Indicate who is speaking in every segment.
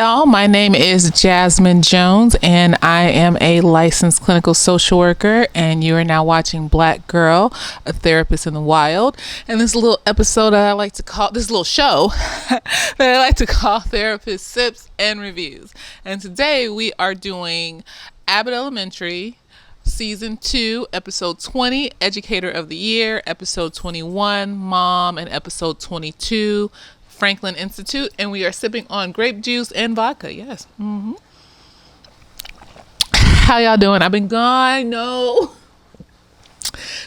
Speaker 1: y'all. My name is Jasmine Jones, and I am a licensed clinical social worker. And you are now watching Black Girl, a therapist in the wild. And this little episode that I like to call this little show that I like to call Therapist Sips and Reviews. And today we are doing Abbott Elementary, Season 2, Episode 20, Educator of the Year, Episode 21, Mom, and Episode 22, Franklin Institute, and we are sipping on grape juice and vodka. Yes. How y'all doing? I've been gone. No.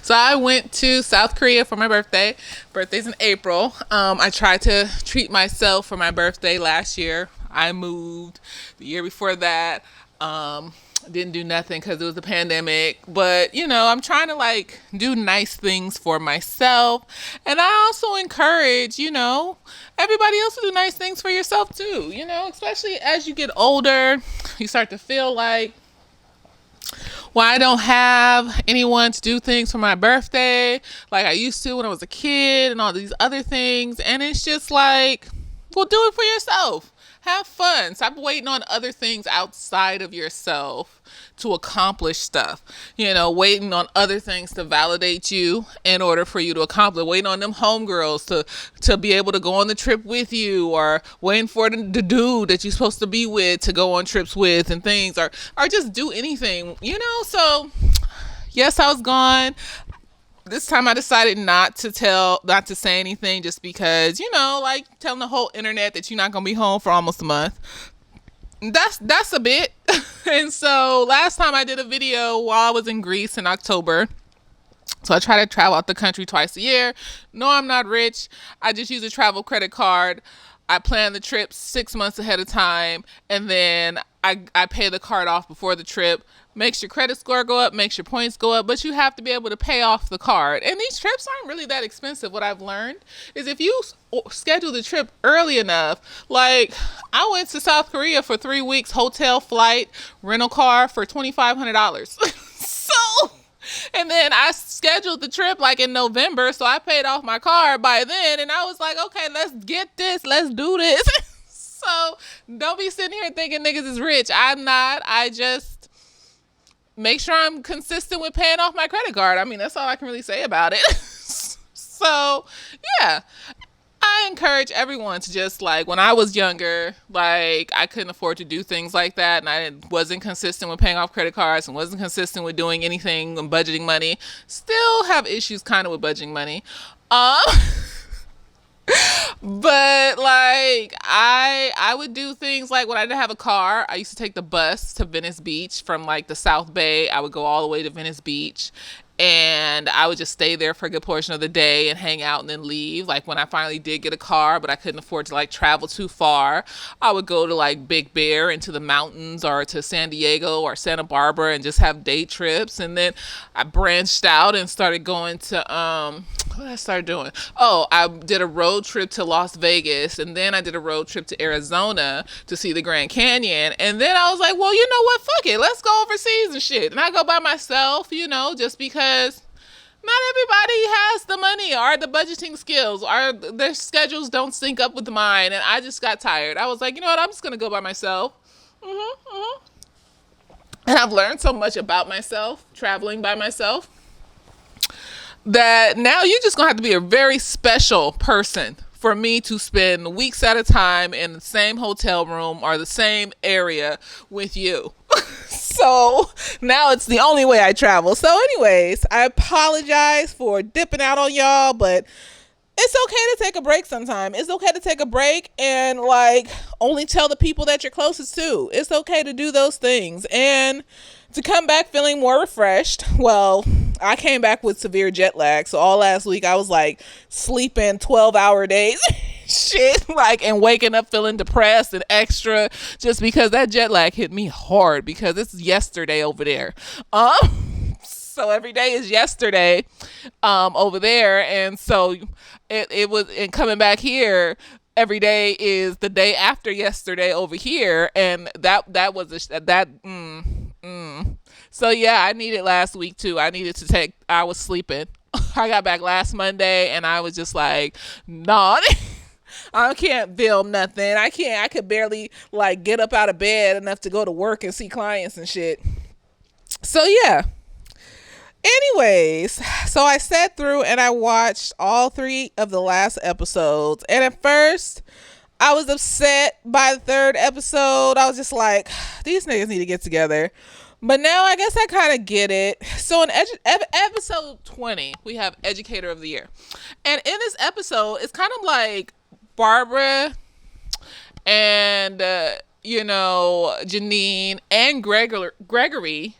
Speaker 1: So I went to South Korea for my birthday. Birthday's in April. I tried to treat myself for my birthday last year. I moved. The year before that, didn't do nothing because it was a pandemic. But, you know, I'm trying to do nice things for myself. And I also encourage, everybody else to do nice things for yourself too. Especially as you get older, you start to feel like, well, I don't have anyone to do things for my birthday like I used to when I was a kid and all these other things. And it's just like, well, do it for yourself. Have fun. Stop waiting on other things outside of yourself to accomplish stuff. Waiting on other things to validate you in order for you to accomplish. Waiting on them homegirls to be able to go on the trip with you, or waiting for the dude that you're supposed to be with to go on trips with and things, or just do anything, So, yes, I was gone. This time I decided not to say anything, just because, telling the whole internet that you're not going to be home for almost a month. That's a bit. And so last time I did a video while I was in Greece in October. So I try to travel out the country twice a year. No, I'm not rich. I just use a travel credit card. I plan the trip 6 months ahead of time, and then I pay the card off before the trip. Makes your credit score go up, makes your points go up, but you have to be able to pay off the card. And these trips aren't really that expensive. What I've learned is if you schedule the trip early enough, I went to South Korea for 3 weeks, hotel, flight, rental car for $2,500. So, and then I scheduled the trip in November, so I paid off my card by then, and I was like, okay, let's get this, let's do this. So don't be sitting here thinking niggas is rich. I'm not. I just make sure I'm consistent with paying off my credit card. I mean, that's all I can really say about it. So, yeah. I encourage everyone to just, when I was younger, I couldn't afford to do things like that, and I wasn't consistent with paying off credit cards and wasn't consistent with doing anything and budgeting money. Still have issues kind of with budgeting money. But I would do things when I didn't have a car, I used to take the bus to Venice Beach from the South Bay. I would go all the way to Venice Beach, and I would just stay there for a good portion of the day and hang out and then leave. When I finally did get a car, but I couldn't afford to travel too far, I would go to Big Bear into the mountains, or to San Diego or Santa Barbara, and just have day trips. And then I branched out and started going to what I started doing. Oh, I did a road trip to Las Vegas, and then I did a road trip to Arizona to see the Grand Canyon. And then I was like, well, you know what? Fuck it. Let's go overseas and shit. And I go by myself, just because not everybody has the money or the budgeting skills, or their schedules don't sync up with mine. And I just got tired. I was like, you know what? I'm just going to go by myself. And I've learned so much about myself traveling by myself, that now you're just going to have to be a very special person for me to spend weeks at a time in the same hotel room or the same area with you. So now it's the only way I travel. So anyways, I apologize for dipping out on y'all, but it's okay to take a break sometime. It's okay to take a break and only tell the people that you're closest to. It's okay to do those things and to come back feeling more refreshed. Well, I came back with severe jet lag. So all last week I was sleeping 12-hour days. Shit, and waking up feeling depressed and extra, just because that jet lag hit me hard, because it's yesterday over there. So every day is yesterday over there, and so it was, and coming back here every day is the day after yesterday over here, and that was So yeah, I needed last week too. I was sleeping. I got back last Monday, and I was just nah. I can't film nothing. I could barely like get up out of bed enough to go to work and see clients and shit. So yeah. Anyways, so I sat through and I watched all 3 of the last episodes. And at first, I was upset by the 3rd episode. I was just like, these niggas need to get together. But now I guess I kind of get it. So in episode 20, we have Educator of the Year. And in this episode, it's kind of like Barbara and, Janine and Gregory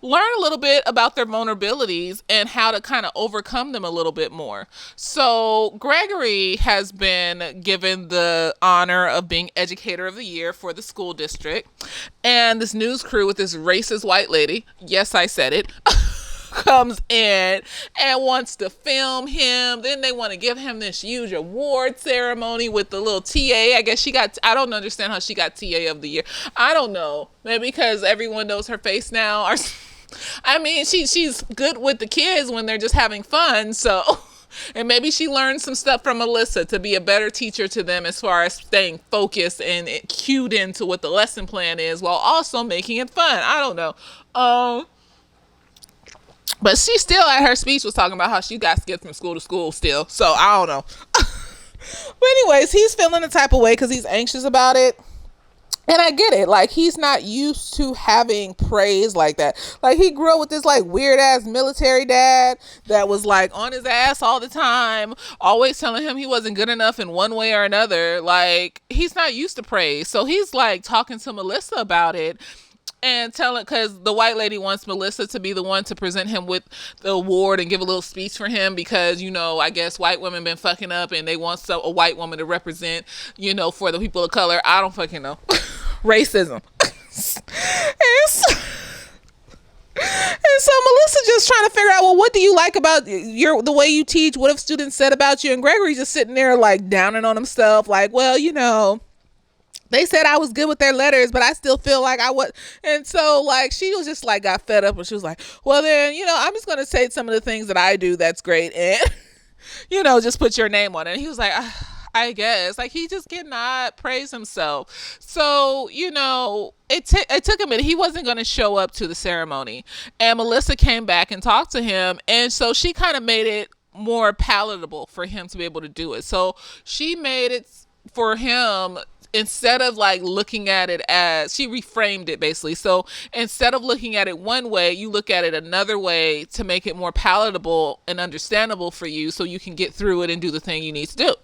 Speaker 1: learn a little bit about their vulnerabilities and how to kind of overcome them a little bit more. So Gregory has been given the honor of being Educator of the Year for the school district. And this news crew with this racist white lady, yes, I said it, comes in and wants to film him. Then they want to give him this huge award ceremony with the little TA. I guess I don't understand how she got TA of the year. I don't know. Maybe because everyone knows her face now. I mean, she's good with the kids when they're just having fun. So, and maybe she learned some stuff from Melissa to be a better teacher to them as far as staying focused and cued into what the lesson plan is while also making it fun. I don't know. But she still at her speech was talking about how she got to get from school to school still. So I don't know. But anyways, he's feeling the type of way because he's anxious about it. And I get it. Like, he's not used to having praise like that. Like, he grew up with this, like, weird-ass military dad that was, like, on his ass all the time, always telling him he wasn't good enough in one way or another. Like, he's not used to praise. So he's, like, talking to Melissa about it and telling, because the white lady wants Melissa to be the one to present him with the award and give a little speech for him because, I guess white women been fucking up and they want a white woman to represent, for the people of color. I don't fucking know. Racism. And so Melissa just trying to figure out, well, what do you like about the way you teach? What have students said about you? And Gregory's just sitting there like downing on himself, like, well, they said I was good with their letters, but I still feel like I was. And so, like, she was just like, got fed up and she was like, well, then, I'm just going to say some of the things that I do that's great. And, just put your name on it. And he was like, I guess. Like, he just cannot praise himself. So, it took a minute. He wasn't going to show up to the ceremony. And Melissa came back and talked to him. And so she kind of made it more palatable for him to be able to do it. So she made it for him. Instead of like looking at it as, she reframed it basically. So instead of looking at it one way, you look at it another way to make it more palatable and understandable for you so you can get through it and do the thing you need to do.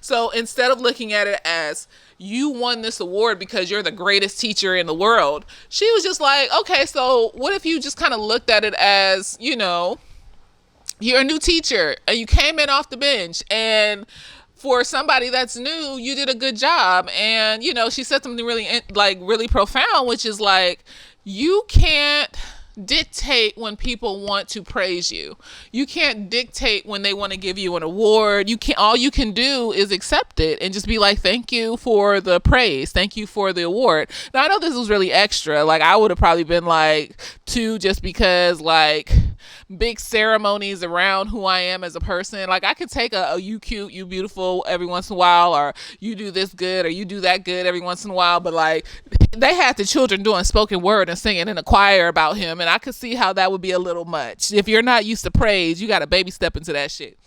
Speaker 1: So instead of looking at it as you won this award because you're the greatest teacher in the world, she was just like, okay, so what if you just kind of looked at it as, you're a new teacher and you came in off the bench and for somebody that's new, you did a good job. And, she said something really profound, which is like, you can't dictate when people want to praise you. You can't dictate when they want to give you an award. All you can do is accept it and just be like, thank you for the praise. Thank you for the award. Now, I know this was really extra. Like, I would have probably been like 2 just because like big ceremonies around who I am as a person. Like, I could take a you cute, you beautiful every once in a while, or you do this good or you do that good every once in a while. But like, they had the children doing spoken word and singing in a choir about him. And I could see how that would be a little much. If you're not used to praise, you got to baby step into that shit.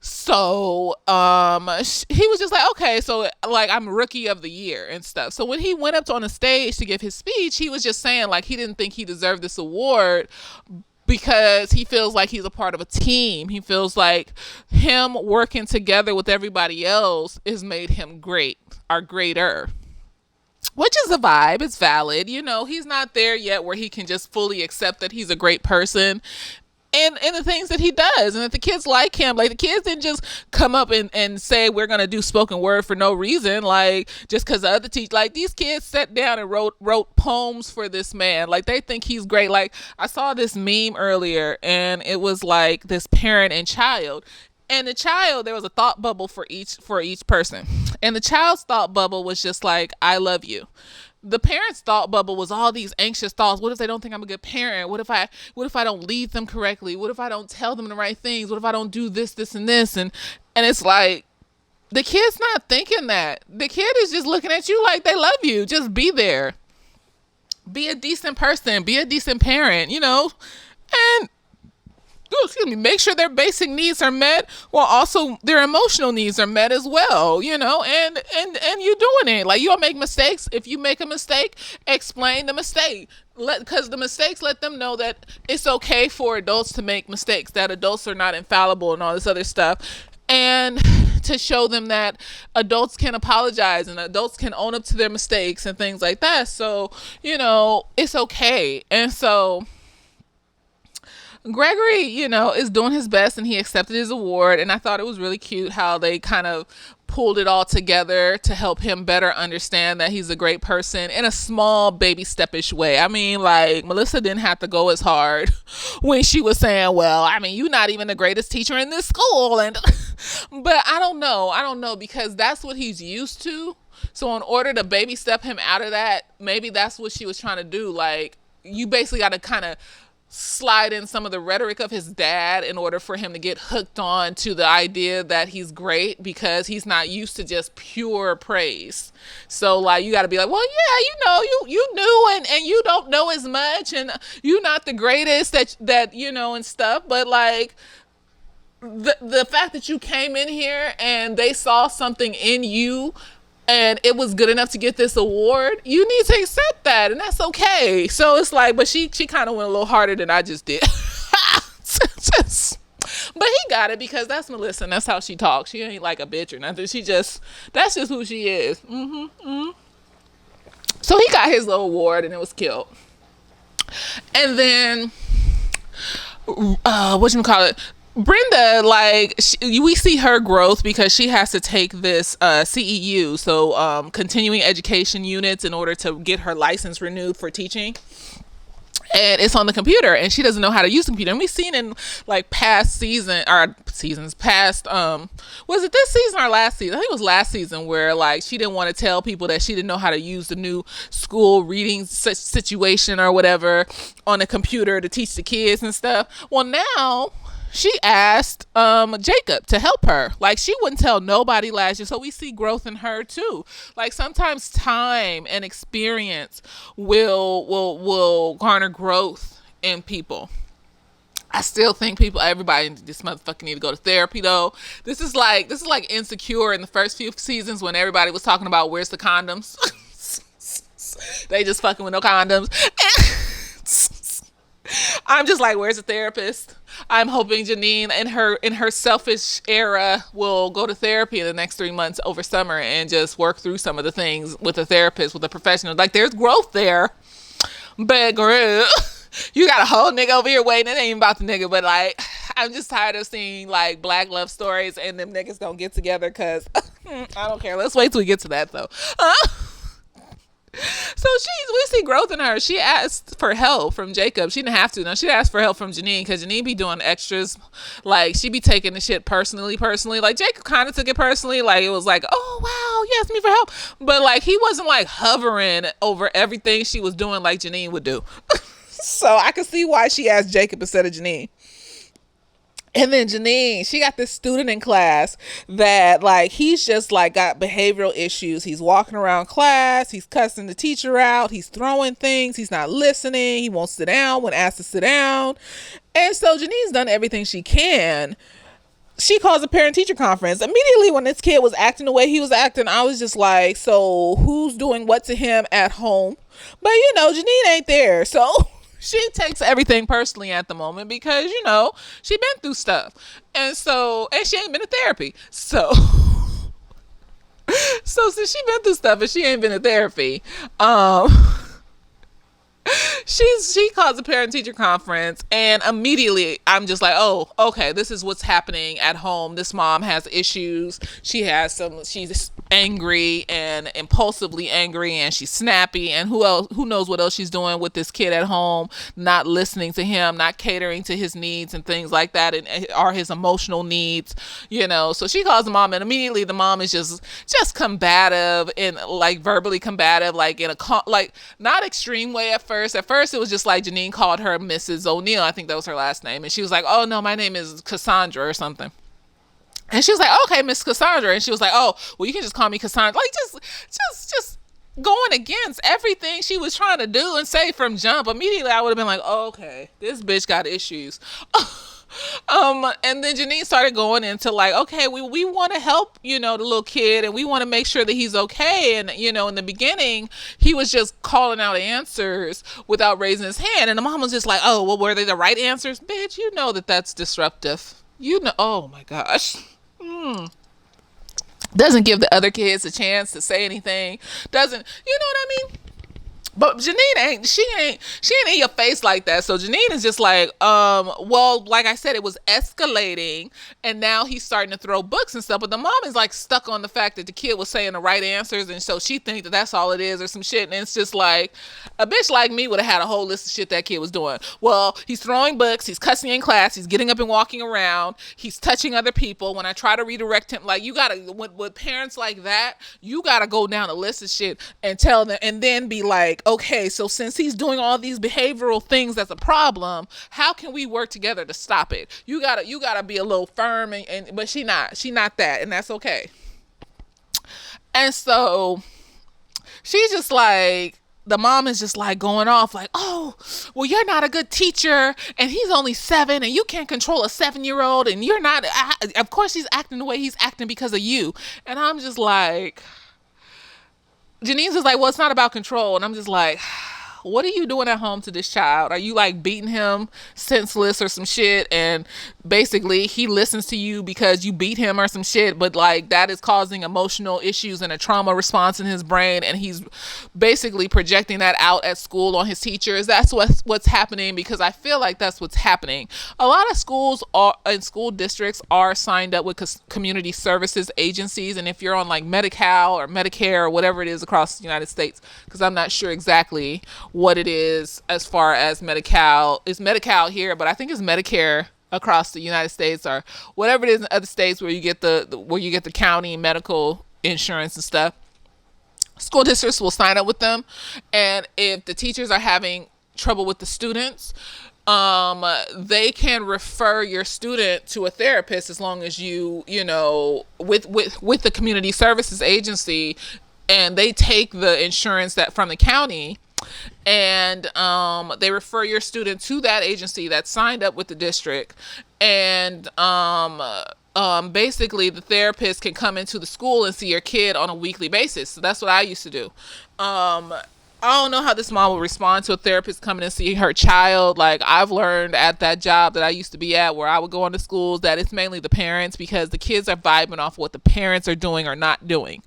Speaker 1: So, he was just like, okay, so like I'm rookie of the year and stuff. So when he went up on the stage to give his speech, he was just saying like, he didn't think he deserved this award because he feels like he's a part of a team. He feels like him working together with everybody else has made him great or greater. Which is a vibe. It's valid. He's not there yet where he can just fully accept that he's a great person and the things that he does. And if the kids like him, like the kids didn't just come up and say, we're going to do spoken word for no reason. Like just because the other teachers, like these kids sat down and wrote poems for this man. Like they think he's great. Like I saw this meme earlier and it was like this parent and child. And the child, there was a thought bubble for each person. And the child's thought bubble was just like, I love you. The parent's thought bubble was all these anxious thoughts. What if they don't think I'm a good parent? What if I don't lead them correctly? What if I don't tell them the right things? What if I don't do this, this, and this? And it's like, The kid's not thinking that. The kid is just looking at you like they love you. Just be there. Be a decent person. Be a decent parent, And excuse me, make sure their basic needs are met while also their emotional needs are met as well, and you doing it. Like, you don't make mistakes. If you make a mistake, explain the mistake. Because the mistakes, let them know that it's okay for adults to make mistakes, that adults are not infallible and all this other stuff. And to show them that adults can apologize and adults can own up to their mistakes and things like that. So, it's okay. And so Gregory, is doing his best, and he accepted his award. And I thought it was really cute how they kind of pulled it all together to help him better understand that he's a great person in a small baby steppish way. I mean, like, Melissa didn't have to go as hard when she was saying, well, I mean, you're not even the greatest teacher in this school. And but I don't know, because that's what he's used to. So in order to baby step him out of that, maybe that's what she was trying to do. Like, you basically got to kind of slide in some of the rhetoric of his dad in order for him to get hooked on to the idea that he's great, because he's not used to just pure praise. So, like, you got to be like, well, yeah, you knew, and you don't know as much, and you're not the greatest that and stuff, but like, the fact that you came in here and they saw something in you and it was good enough to get this award, you need to accept that, and that's okay. So it's like, but she kind of went a little harder than I just did. But he got it, because that's Melissa, and that's how she talks. She ain't like a bitch or nothing. That's just who she is. So he got his little award, and it was cute. And then, whatchamacallit, Brenda, like, we see her growth because she has to take this CEU, so continuing education units, in order to get her license renewed for teaching. And it's on the computer, and she doesn't know how to use the computer. And we've seen in like past was it this season or last season? I think it was last season, where like she didn't want to tell people that she didn't know how to use the new school reading situation or whatever on the computer to teach the kids and stuff. Well, now she asked Jacob to help her. Like, she wouldn't tell nobody last year. So we see growth in her too. Like, sometimes time and experience will garner growth in people. I still think everybody in this motherfucker need to go to therapy though. This is like Insecure in the first few seasons, when everybody was talking about where's the condoms. They just fucking with no condoms. I'm just like, where's the therapist? I'm hoping Janine in her selfish era will go to therapy in the next 3 months over summer and just work through some of the things with a therapist, with a professional. Like, there's growth there. But girl, you got a whole nigga over here waiting. It ain't even about the nigga, but like, I'm just tired of seeing like black love stories and them niggas don't get together, because I don't care. Let's wait till we get to that though. So we see growth in her. She asked for help from Jacob. She didn't have to. No, she asked for help from Janine, because Janine be doing extras. Like, she be taking the shit personally. Like, Jacob kind of took it personally. Like, it was like, oh, wow, you asked me for help. But, like, he wasn't, like, hovering over everything she was doing like Janine would do. So I could see why she asked Jacob instead of Janine. And then Janine, she got this student in class that, like, he's just, like, got behavioral issues. He's walking around class. He's cussing the teacher out. He's throwing things. He's not listening. He won't sit down when asked to sit down. And so Janine's done everything she can. She calls a parent-teacher conference. Immediately when this kid was acting the way he was acting, I was just like, so who's doing what to him at home? But, Janine ain't there, so... She takes everything personally at the moment, because, she been through stuff. And she ain't been to therapy. So since she been through stuff and she ain't been to therapy, she calls a parent-teacher conference, and immediately I'm just like, oh, okay, this is what's happening at home. This mom has issues. She's angry and impulsively angry, and she's snappy, and who knows what else she's doing with this kid at home, not listening to him, not catering to his needs and things like that, and are his emotional needs, So she calls the mom, and immediately the mom is just combative, and like verbally combative, like in a not extreme way at first. At first it was just like Janine called her Mrs. O'Neill. I think that was her last name, and she was like, oh no, my name is Cassandra or something. And she was like, okay, Miss Cassandra. And she was like, oh, well, you can just call me Cassandra. Like, just going against everything she was trying to do and say from jump. Immediately, I would have been like, oh, okay, this bitch got issues. And then Janine started going into like, okay, we want to help, the little kid, and we want to make sure that he's okay. And, in the beginning, he was just calling out answers without raising his hand. And the mom was just like, oh, well, were they the right answers? Bitch, you know that's disruptive. Oh my gosh. Doesn't give the other kids a chance to say anything. Doesn't, you know what I mean? But Janine ain't in your face like that. So Janine is just like, well, like I said, it was escalating, and now he's starting to throw books and stuff. But the mom is like stuck on the fact that the kid was saying the right answers, and so she thinks that that's all it is or some shit. And it's just like, a bitch like me would have had a whole list of shit that kid was doing. Well, he's throwing books, he's cussing in class, he's getting up and walking around, he's touching other people. When I try to redirect him, like, you gotta, with parents like that, you gotta go down a list of shit and tell them, and then be like, okay, so since he's doing all these behavioral things that's a problem, how can we work together to stop it? You gotta be a little firm, but she not that, and that's okay. And so she's just like, the mom is just like going off like, oh, well, you're not a good teacher, and he's only 7, and you can't control a 7-year-old, and you're not, of course he's acting the way he's acting because of you. And I'm just like, Janine's just like, well, it's not about control. And I'm just like, what are you doing at home to this child? Are you like beating him senseless or some shit? And basically he listens to you because you beat him or some shit, but like that is causing emotional issues and a trauma response in his brain, and he's basically projecting that out at school on his teachers. That's what's happening, because I feel like that's what's happening. A lot of schools and school districts are signed up with community services agencies, and if you're on like Medi-Cal or Medicare or whatever it is across the United States, because I'm not sure exactly what it is as far as Medi-Cal. It's Medi-Cal here, but I think it's Medicare across the United States, or whatever it is in other states where you get the county medical insurance and stuff. School districts will sign up with them, and if the teachers are having trouble with the students, they can refer your student to a therapist, as long as with the community services agency, and they take the insurance that from the county, and they refer your student to that agency that's signed up with the district, and basically the therapist can come into the school and see your kid on a weekly basis. So that's what I used to do. I don't know how this mom will respond to a therapist coming and see her child. Like, I've learned at that job that I used to be at, where I would go into schools, that it's mainly the parents, because the kids are vibing off what the parents are doing or not doing.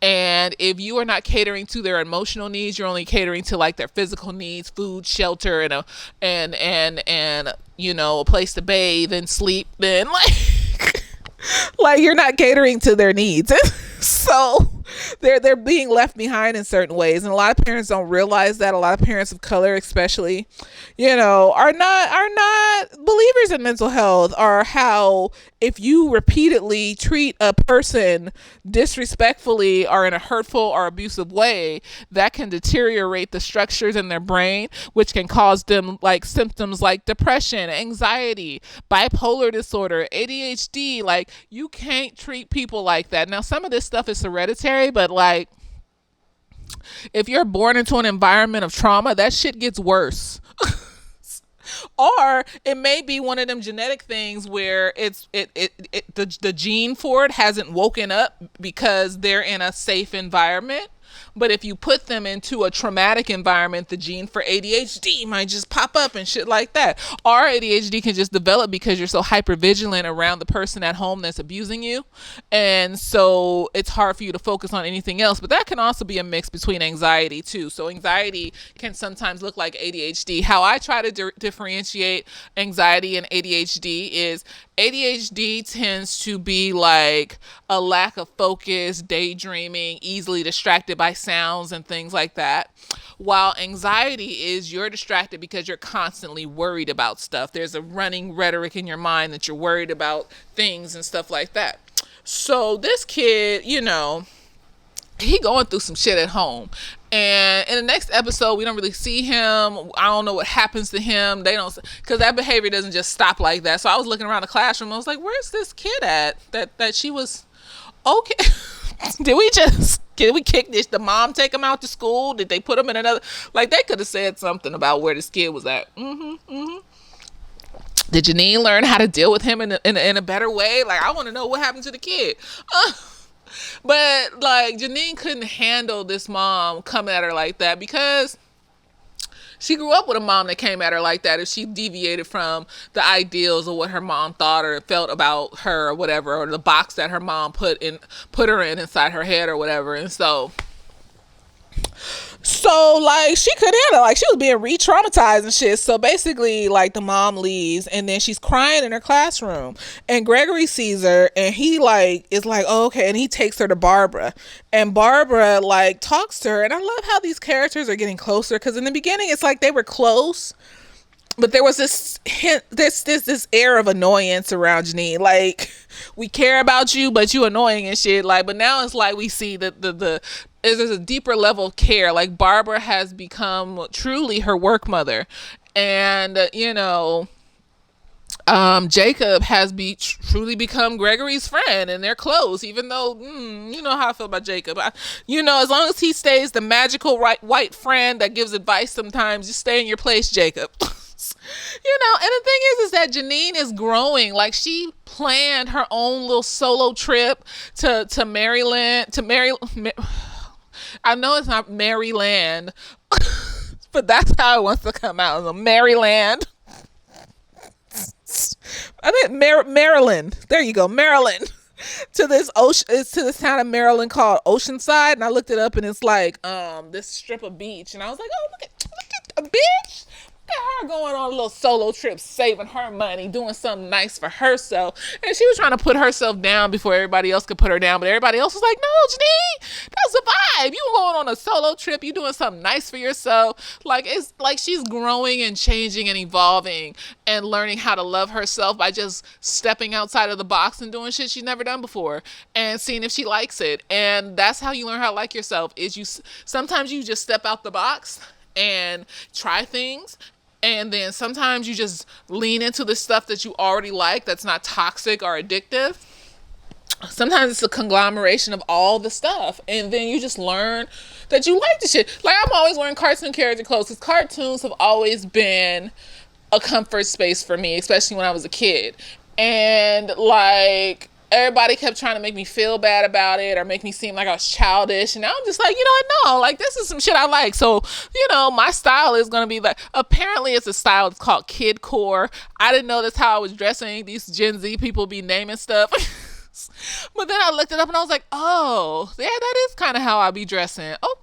Speaker 1: And if you are not catering to their emotional needs, you're only catering to like their physical needs, food, shelter, and a place to bathe and sleep, then like you're not catering to their needs. So they're being left behind in certain ways, and a lot of parents don't realize that. A lot of parents of color, especially, are not believers in mental health, or how if you repeatedly treat a person disrespectfully or in a hurtful or abusive way, that can deteriorate the structures in their brain, which can cause them like symptoms like depression, anxiety, bipolar disorder, ADHD. Like, you can't treat people like that. Now, some of this stuff is hereditary, but like, if you're born into an environment of trauma, that shit gets worse. Or it may be one of them genetic things where the gene for it hasn't woken up because they're in a safe environment. But if you put them into a traumatic environment, the gene for ADHD might just pop up and shit like that. Or ADHD can just develop because you're so hyper vigilant around the person at home that's abusing you. And so it's hard for you to focus on anything else. But that can also be a mix between anxiety too. So anxiety can sometimes look like ADHD. How I try to differentiate anxiety and ADHD is, ADHD tends to be like a lack of focus, daydreaming, easily distracted by sounds and things like that. While anxiety is, you're distracted because you're constantly worried about stuff. There's a running rhetoric in your mind that you're worried about things and stuff like that. So this kid, he going through some shit at home. And in the next episode, we don't really see him. I don't know what happens to him. They don't, because that behavior doesn't just stop like that. So I was looking around the classroom. I was like, "Where's this kid at? That she was okay." Did we kick this? The mom take him out to school? Did they put him in another? Like, they could have said something about where this kid was at. Did Janine learn how to deal with him in a better way? Like, I want to know what happened to the kid. But like, Janine couldn't handle this mom coming at her like that, because she grew up with a mom that came at her like that. If she deviated from the ideals of what her mom thought or felt about her or whatever, or the box that her mom put her in inside her head or whatever. And so like, she couldn't handle, like, she was being re-traumatized and shit. So basically, like, the mom leaves, and then she's crying in her classroom, and Gregory sees her, and he like is like, "Oh, okay," and he takes her to Barbara, and Barbara like talks to her. And I love how these characters are getting closer, because in the beginning it's like they were close, but there was this hint, this air of annoyance around Janine. Like, we care about you, but you annoying and shit. Like, but now it's like we see that there's a deeper level of care. Like, Barbara has become truly her work mother, and Jacob has truly become Gregory's friend, and they're close. Even though, you know how I feel about Jacob. As long as he stays the magical white friend that gives advice sometimes, just stay in your place, Jacob. And the thing is that Janine is growing. Like, she planned her own little solo trip to Maryland, I know it's not Maryland, but that's how it wants to come out. Maryland. I think Maryland. There you go, Maryland. To this ocean, it's to this town of Maryland called Oceanside, and I looked it up, and it's like this strip of beach, and I was like, "Oh, look at a bitch." At her going on a little solo trip, saving her money, doing something nice for herself. And she was trying to put herself down before everybody else could put her down. But everybody else was like, "No, Janine, that's the vibe. You going on a solo trip. You doing something nice for yourself." Like, it's like she's growing and changing and evolving and learning how to love herself by just stepping outside of the box and doing shit she's never done before and seeing if she likes it. And that's how you learn how to like yourself, is sometimes you just step out the box and try things. And then sometimes you just lean into the stuff that you already like, that's not toxic or addictive. Sometimes it's a conglomeration of all the stuff. And then you just learn that you like the shit. Like, I'm always wearing cartoon character clothes, because cartoons have always been a comfort space for me, especially when I was a kid. And like, everybody kept trying to make me feel bad about it or make me seem like I was childish. And I'm just like, no, like, this is some shit I like. So, my style is going to be like, apparently it's a style that's called kidcore. I didn't know that's how I was dressing. These Gen Z people be naming stuff. But then I looked it up and I was like, oh, yeah, that is kind of how I be dressing. Oh,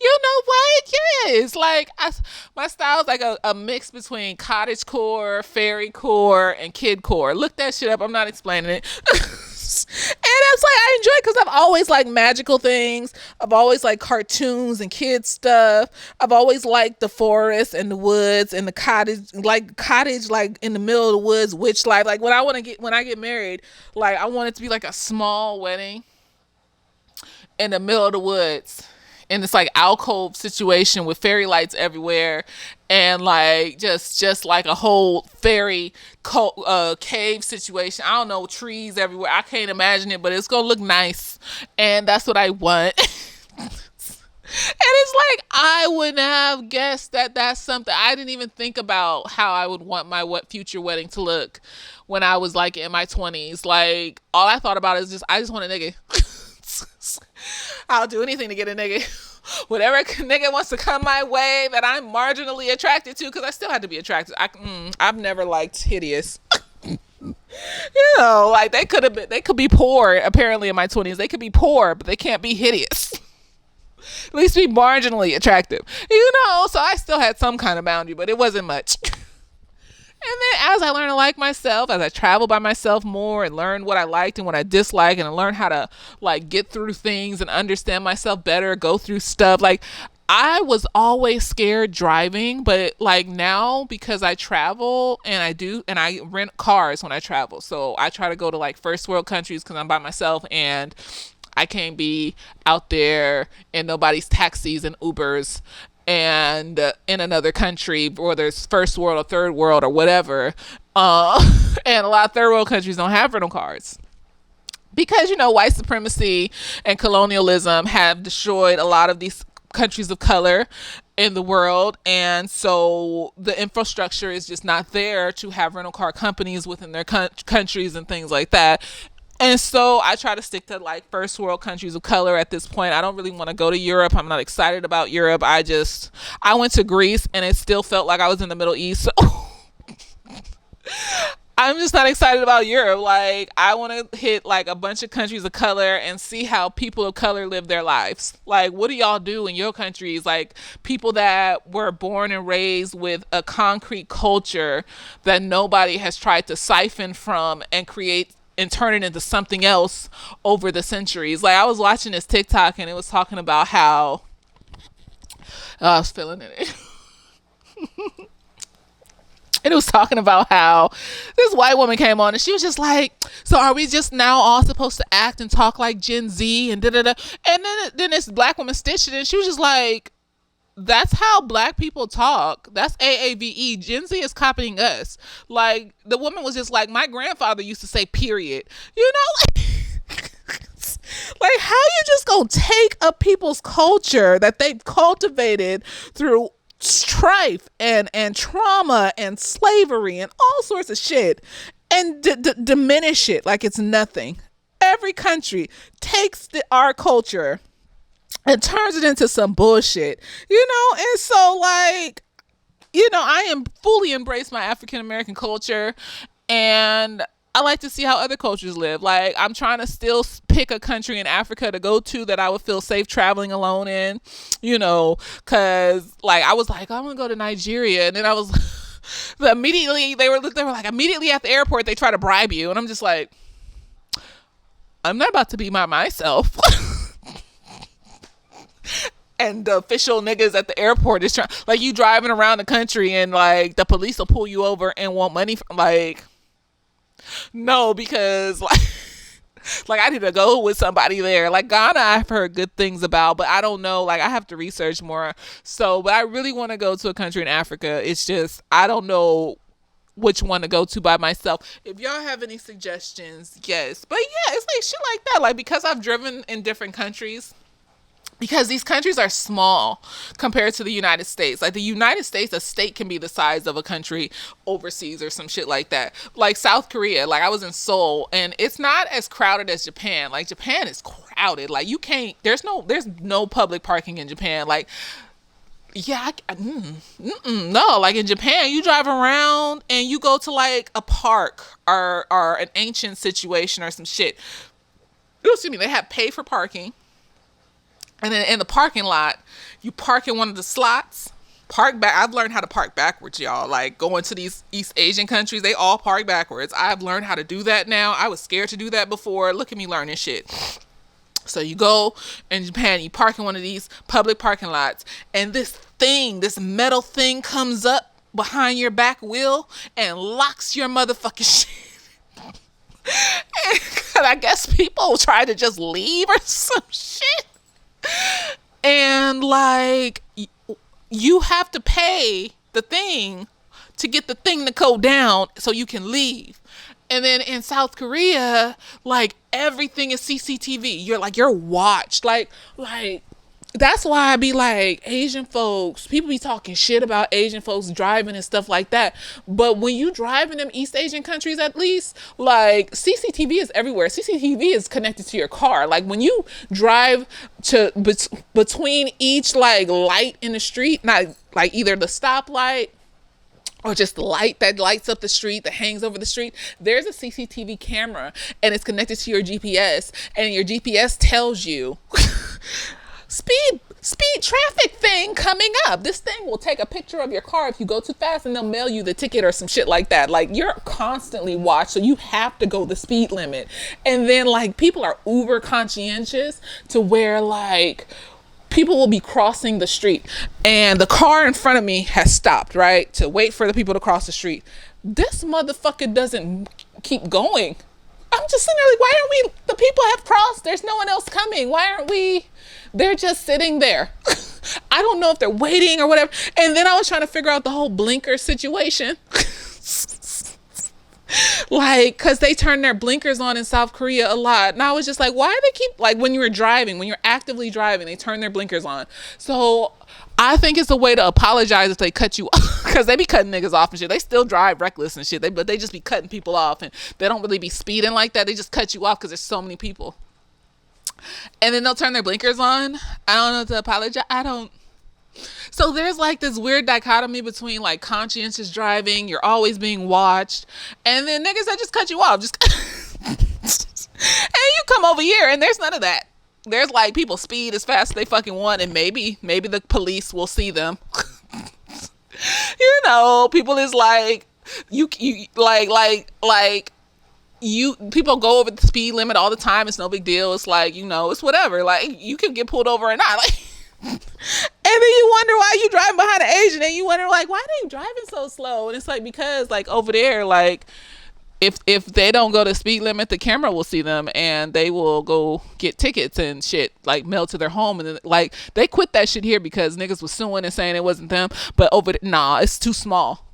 Speaker 1: you know what? Yes. Like, my style is like a mix between cottage core, fairy core, and kid core. Look that shit up. I'm not explaining it. And it's like, I enjoy it because I've always liked magical things. I've always liked cartoons and kids stuff. I've always liked the forest and the woods and the cottage, like in the middle of the woods, witch life. Like, when I get married, like, I want it to be like a small wedding in the middle of the woods. And it's like alcove situation with fairy lights everywhere, and like just like a whole fairy cave situation. I don't know, trees everywhere. I can't imagine it, but it's gonna look nice, and that's what I want. And it's like, I wouldn't have guessed that that's something. I didn't even think about how I would want my future wedding to look when I was like in my 20s. Like, all I thought about is I just want a nigga. I'll do anything to get a nigga. Whatever nigga wants to come my way that I'm marginally attracted to, because I still had to be attracted. I've never liked hideous. Like, they could be poor. Apparently in my 20s, they could be poor, but they can't be hideous. At least be marginally attractive. So I still had some kind of boundary, but it wasn't much. And then as I learned to like myself, as I traveled by myself more and learned what I liked and what I disliked, and I learned how to like get through things and understand myself better, go through stuff. Like, I was always scared driving, but like now, because I travel and I rent cars when I travel. So I try to go to like first world countries because I'm by myself, and I can't be out there in nobody's taxis and Ubers and in another country, whether it's first world or third world or whatever. And a lot of third world countries don't have rental cars because white supremacy and colonialism have destroyed a lot of these countries of color in the world, and so the infrastructure is just not there to have rental car companies within their countries and things like that. And so I try to stick to like first world countries of color at this point. I don't really want to go to Europe. I'm not excited about Europe. I went to Greece and it still felt like I was in the Middle East. So I'm just not excited about Europe. Like, I want to hit like a bunch of countries of color and see how people of color live their lives. Like, what do y'all do in your countries? Like, people that were born and raised with a concrete culture that nobody has tried to siphon from and create and turn it into something else over the centuries. Like, I was watching this TikTok and it was talking about how I was feeling it. And it was talking about how this white woman came on and she was just like, so are we just now all supposed to act and talk like Gen Z and da-da-da? And then this black woman stitched it and she was just like, that's how black people talk. That's AAVE. Gen Z is copying us. Like, the woman was just like, my grandfather used to say period. Like, how you just gonna take up people's culture that they've cultivated through strife and trauma and slavery and all sorts of shit and diminish it like it's nothing. Every country takes our culture and turns it into some bullshit, and so like, I am fully embrace my African American culture, and I like to see how other cultures live. Like, I'm trying to still pick a country in Africa to go to that I would feel safe traveling alone in, because like I was like, I'm gonna go to Nigeria, and then I was immediately they were like immediately at the airport they try to bribe you, and I'm just like, I'm not about to be by myself. And the official niggas at the airport is trying, like, you driving around the country and like the police will pull you over and want money from, like, no, because like I need to go with somebody there. Like, Ghana I've heard good things about, but I don't know, like I have to research more. So, but I really want to go to a country in Africa. It's just I don't know which one to go to by myself. If y'all have any suggestions, yes. But yeah, it's like shit like that. Like, because I've driven in different countries, because these countries are small compared to the United States. Like, the United States, a state can be the size of a country overseas or some shit like that. Like South Korea, like I was in Seoul and it's not as crowded as Japan. Like, Japan is crowded. Like, you can't, there's no public parking in Japan. Like, yeah, no, like in Japan, you drive around and you go to like a park or an ancient situation or some shit. Excuse me, they have pay for parking. And then in the parking lot, you park in one of the slots, park back. I've learned how to park backwards, y'all. Like, going to these East Asian countries, they all park backwards. I've learned how to do that now. I was scared to do that before. Look at me learning shit. So you go in Japan, you park in one of these public parking lots, and this metal thing comes up behind your back wheel and locks your motherfucking shit. And I guess people try to just leave or some shit. And like, you have to pay the thing to get the thing to go down so you can leave. And then in South Korea, like, everything is CCTV. You're watched. Like that's why I be like, Asian folks, people be talking shit about Asian folks driving and stuff like that. But when you drive in them East Asian countries, at least, like, CCTV is everywhere. CCTV is connected to your car. Like, when you drive to between each like light in the street, not like either the stoplight or just the light that lights up the street, that hangs over the street, there's a CCTV camera and it's connected to your GPS, and your GPS tells you speed traffic thing coming up. This thing will take a picture of your car if you go too fast, and they'll mail you the ticket or some shit like that. Like, you're constantly watched, so you have to go the speed limit. And then like, people are uber conscientious to where like, people will be crossing the street and the car in front of me has stopped, right, to wait for the people to cross the street. This motherfucker doesn't keep going. I'm just sitting there like, why aren't we? The people have crossed. There's no one else coming. Why aren't we? They're just sitting there. I don't know if they're waiting or whatever. And then I was trying to figure out the whole blinker situation. Like, because they turn their blinkers on in South Korea a lot. And I was just like, why do they keep, like, when you're driving, when you're actively driving, they turn their blinkers on. So I think it's a way to apologize if they cut you off, because they be cutting niggas off and shit. They still drive reckless and shit, but they just be cutting people off, and they don't really be speeding like that. They just cut you off because there's so many people. And then they'll turn their blinkers on. I don't know to apologize. I don't. So there's like this weird dichotomy between like conscientious driving, you're always being watched, and then niggas that just cut you off, just and you come over here and there's none of that. There's like people speed as fast as they fucking want, and maybe the police will see them. You know, people is like you like you people go over the speed limit all the time. It's no big deal. It's like, you know, it's whatever. Like, you can get pulled over or not. Like, and then you wonder why you driving behind an Asian, and you wonder like, why are they driving so slow? And it's like, because like over there, like if they don't go to speed limit, the camera will see them and they will go get tickets and shit, like mailed to their home. And then like they quit that shit here because niggas was suing and saying it wasn't them. But over nah, it's too small.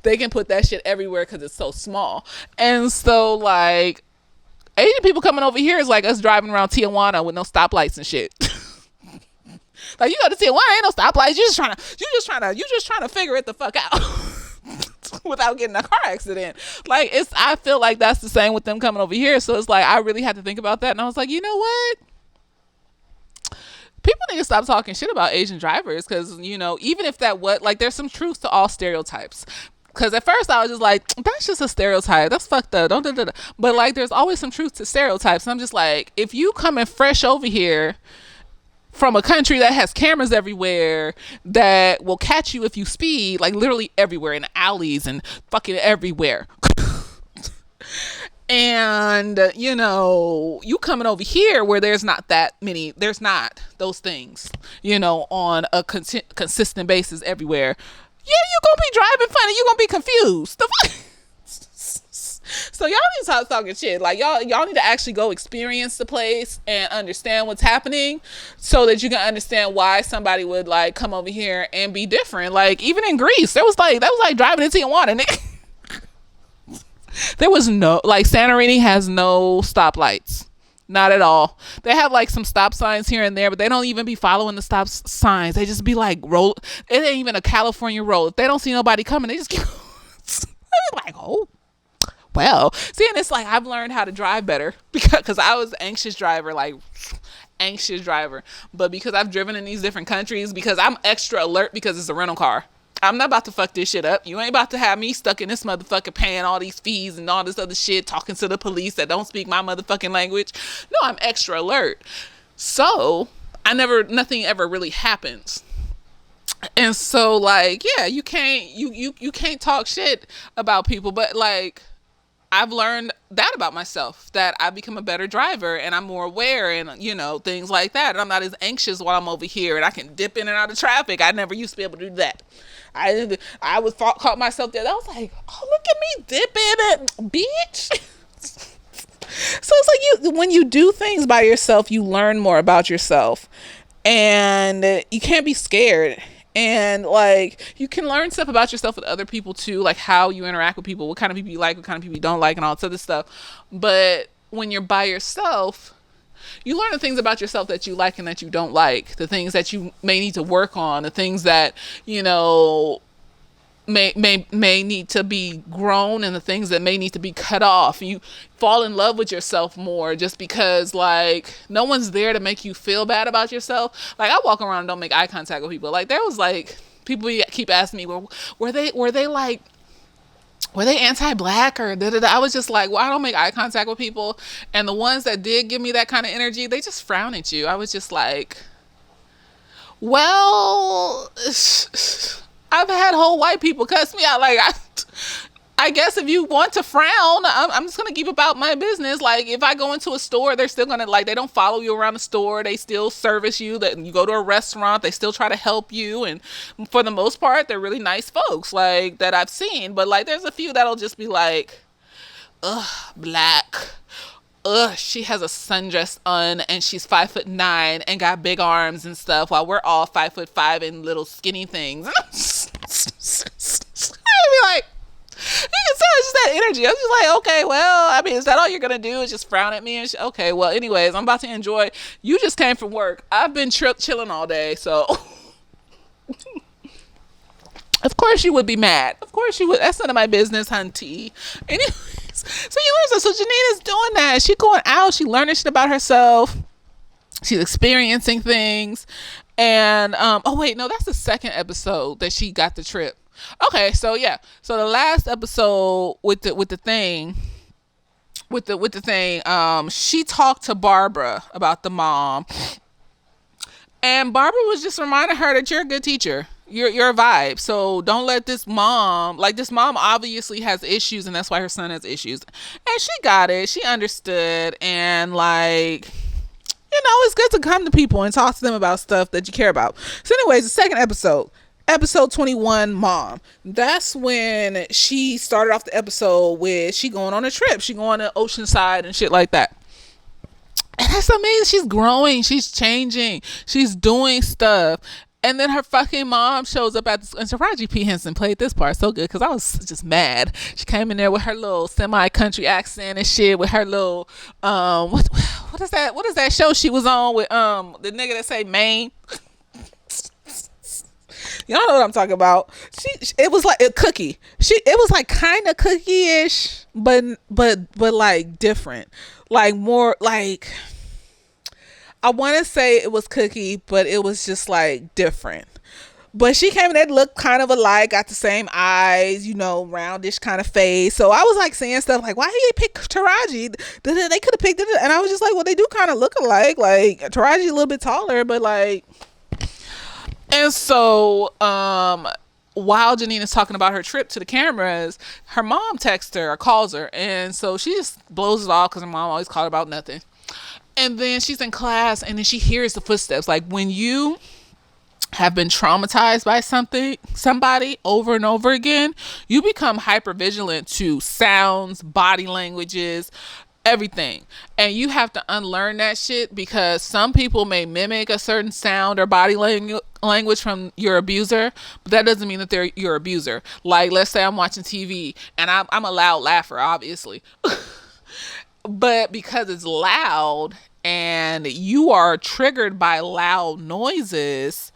Speaker 1: They can put that shit everywhere because it's so small. And so like Asian people coming over here is like us driving around Tijuana with no stoplights and shit. Like, you go to Tijuana, ain't no stoplights. You just trying to figure it the fuck out without getting a car accident. Like, I feel like that's the same with them coming over here. So it's like, I really had to think about that. And I was like, you know what? People need to stop talking shit about Asian drivers, because, you know, even if that what, like, there's some truth to all stereotypes. Because at first I was just like, that's just a stereotype. That's fucked up. Don't. But like, there's always some truth to stereotypes. And I'm just like, if you coming fresh over here from a country that has cameras everywhere that will catch you if you speed, like literally everywhere, in alleys and fucking everywhere. And, you know, you coming over here where there's not those things, you know, on a consistent basis everywhere. Yeah, you gonna be driving funny. You gonna be confused. The fuck? So y'all need to stop talking shit. Like, y'all need to actually go experience the place and understand what's happening, so that you can understand why somebody would like come over here and be different. Like, even in Greece, that was like driving into Tijuana. There was no, like, Santorini has no stoplights. Not at all. They have like some stop signs here and there, but they don't even be following the stop signs. They just be like, roll. It ain't even a California road. If they don't see nobody coming, they just keep like, oh. Well, see, and it's like, I've learned how to drive better because I was anxious driver, but because I've driven in these different countries, because I'm extra alert because it's a rental car. I'm not about to fuck this shit up. You ain't about to have me stuck in this motherfucker paying all these fees and all this other shit, talking to the police that don't speak my motherfucking language. No, I'm extra alert. So nothing ever really happens. And so like, yeah, you can't talk shit about people, but like, I've learned that about myself, that I've become a better driver and I'm more aware and, you know, things like that. And I'm not as anxious while I'm over here, and I can dip in and out of traffic. I never used to be able to do that. I caught myself there. I was like, oh, look at me dipping it, bitch. So it's like, when you do things by yourself, you learn more about yourself, and you can't be scared. And like, you can learn stuff about yourself with other people too, like how you interact with people, what kind of people you like, what kind of people you don't like, and all this other stuff. But when you're by yourself, you learn the things about yourself that you like and that you don't like, the things that you may need to work on, the things that, you know, may need to be grown, and the things that may need to be cut off. You fall in love with yourself more, just because like no one's there to make you feel bad about yourself. Like, I walk around and don't make eye contact with people. Like, there was like people keep asking me, well, were they anti-black or da-da-da? I was just like, well, I don't make eye contact with people. And the ones that did give me that kind of energy, they just frown at you. I was just like, well, I've had whole white people cuss me out. Like, I guess if you want to frown, I'm just going to keep about my business. Like, if I go into a store, they're still going to, like, they don't follow you around the store. They still service you. That you go to a restaurant, they still try to help you. And for the most part, they're really nice folks, like, that I've seen. But like, there's a few that'll just be like, black. She has a sundress on and she's 5'9" and got big arms and stuff while we're all 5'5" and little skinny things. I'd be like, you can tell it's just that energy. I'm just like, okay, well, I mean, is that all you're gonna do? Is just frown at me and okay, well, anyways, I'm about to enjoy. You just came from work. I've been chilling all day, so of course you would be mad. Of course you would. That's none of my business, hunty. Anyways, so you learn. So Janine is doing that. She going out. She learning shit about herself. She's experiencing things. And oh wait, no, that's the second episode that she got the trip. Okay, so yeah. So the last episode with the thing, she talked to Barbara about the mom. And Barbara was just reminding her that you're a good teacher. You're a vibe. So don't let this mom obviously has issues and that's why her son has issues. And she got it. She understood. And like, it's good to come to people and talk to them about stuff that you care about. So anyways, the second episode 21, Mom. That's when she started off the episode with she going on a trip. She going to Oceanside and shit like that. And that's amazing. She's growing. She's changing. She's doing stuff. And then her fucking mom shows up at and Taraji P. Henson played this part so good because I was just mad. She came in there with her little semi-country accent and shit with her little what is that show she was on with the nigga that say Maine? Y'all know what I'm talking about. It was like a cookie. It was like kind of cookie-ish, but like different, like more like. I want to say it was Cookie, but it was just like different. But she came in there, looked kind of alike, got the same eyes, roundish kind of face. So I was like saying stuff like, why did they pick Taraji? They could have picked it. And I was just like, well, they do kind of look alike. Like Taraji a little bit taller, but like. And so while Janine is talking about her trip to the cameras, her mom texts her or calls her. And so she just blows it off because her mom always called her about nothing. And then she's in class and then she hears the footsteps. Like when you have been traumatized by somebody over and over again, you become hyper vigilant to sounds, body languages, everything. And you have to unlearn that shit because some people may mimic a certain sound or body language from your abuser, but that doesn't mean that they're your abuser. Like let's say I'm watching TV and I'm a loud laugher, obviously. But because it's loud and you are triggered by loud noises,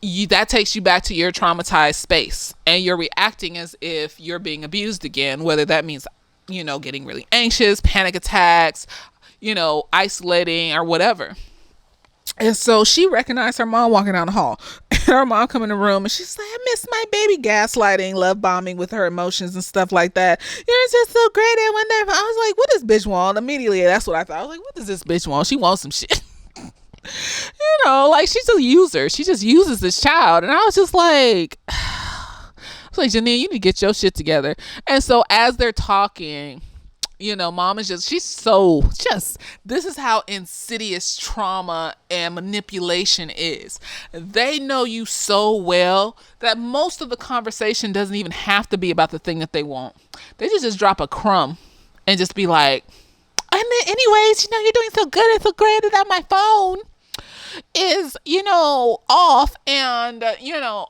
Speaker 1: that takes you back to your traumatized space and you're reacting as if you're being abused again, whether that means, getting really anxious, panic attacks, isolating or whatever. And so she recognized her mom walking down the hall. And her mom come in the room and she's like, I miss my baby, gaslighting, love bombing with her emotions and stuff like that. You're just so great and wonderful. I was like, what does bitch want? Immediately, that's what I thought. I was like, what does this bitch want? She wants some shit. Like she's a user. She just uses this child. And I was just like, Janine, you need to get your shit together. And so as they're talking, mom is this is how insidious trauma and manipulation is. They know you so well that most of the conversation doesn't even have to be about the thing that they want. They just drop a crumb and just be like, and then anyways, you're doing so good and so great that my phone is, off and,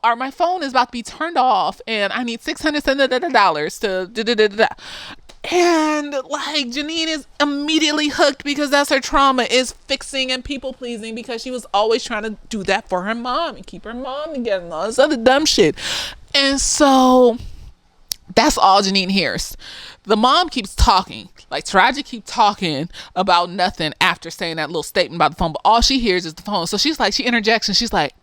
Speaker 1: or my phone is about to be turned off and I need $600 to And like Janine is immediately hooked because that's her trauma, is fixing and people pleasing because she was always trying to do that for her mom and keep her mom together and all this other dumb shit. And so that's all Janine hears. The mom keeps talking, like Taraji keeps talking about nothing after saying that little statement about the phone, but all she hears is the phone. So she interjects and she's like,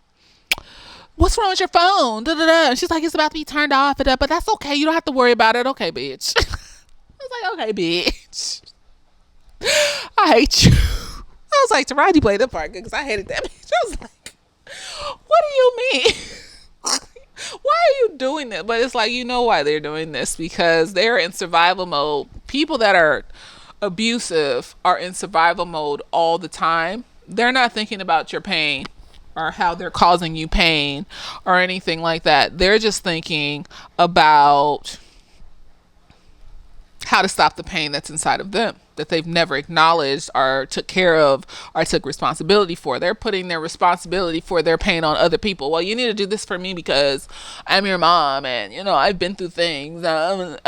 Speaker 1: what's wrong with your phone? Da, da, da. And she's like, it's about to be turned off, but that's okay. You don't have to worry about it. Okay, bitch. I was like, okay, bitch. I hate you. I was like, Taraji played that part good because I hated that bitch. I was like, what do you mean? Why are you doing that? But it's like, why they're doing this, because they're in survival mode. People that are abusive are in survival mode all the time. They're not thinking about your pain or how they're causing you pain or anything like that. They're just thinking about how to stop the pain that's inside of them that they've never acknowledged or took care of or took responsibility for. They're putting their responsibility for their pain on other people. Well, you need to do this for me because I'm your mom, and I've been through things. She's gonna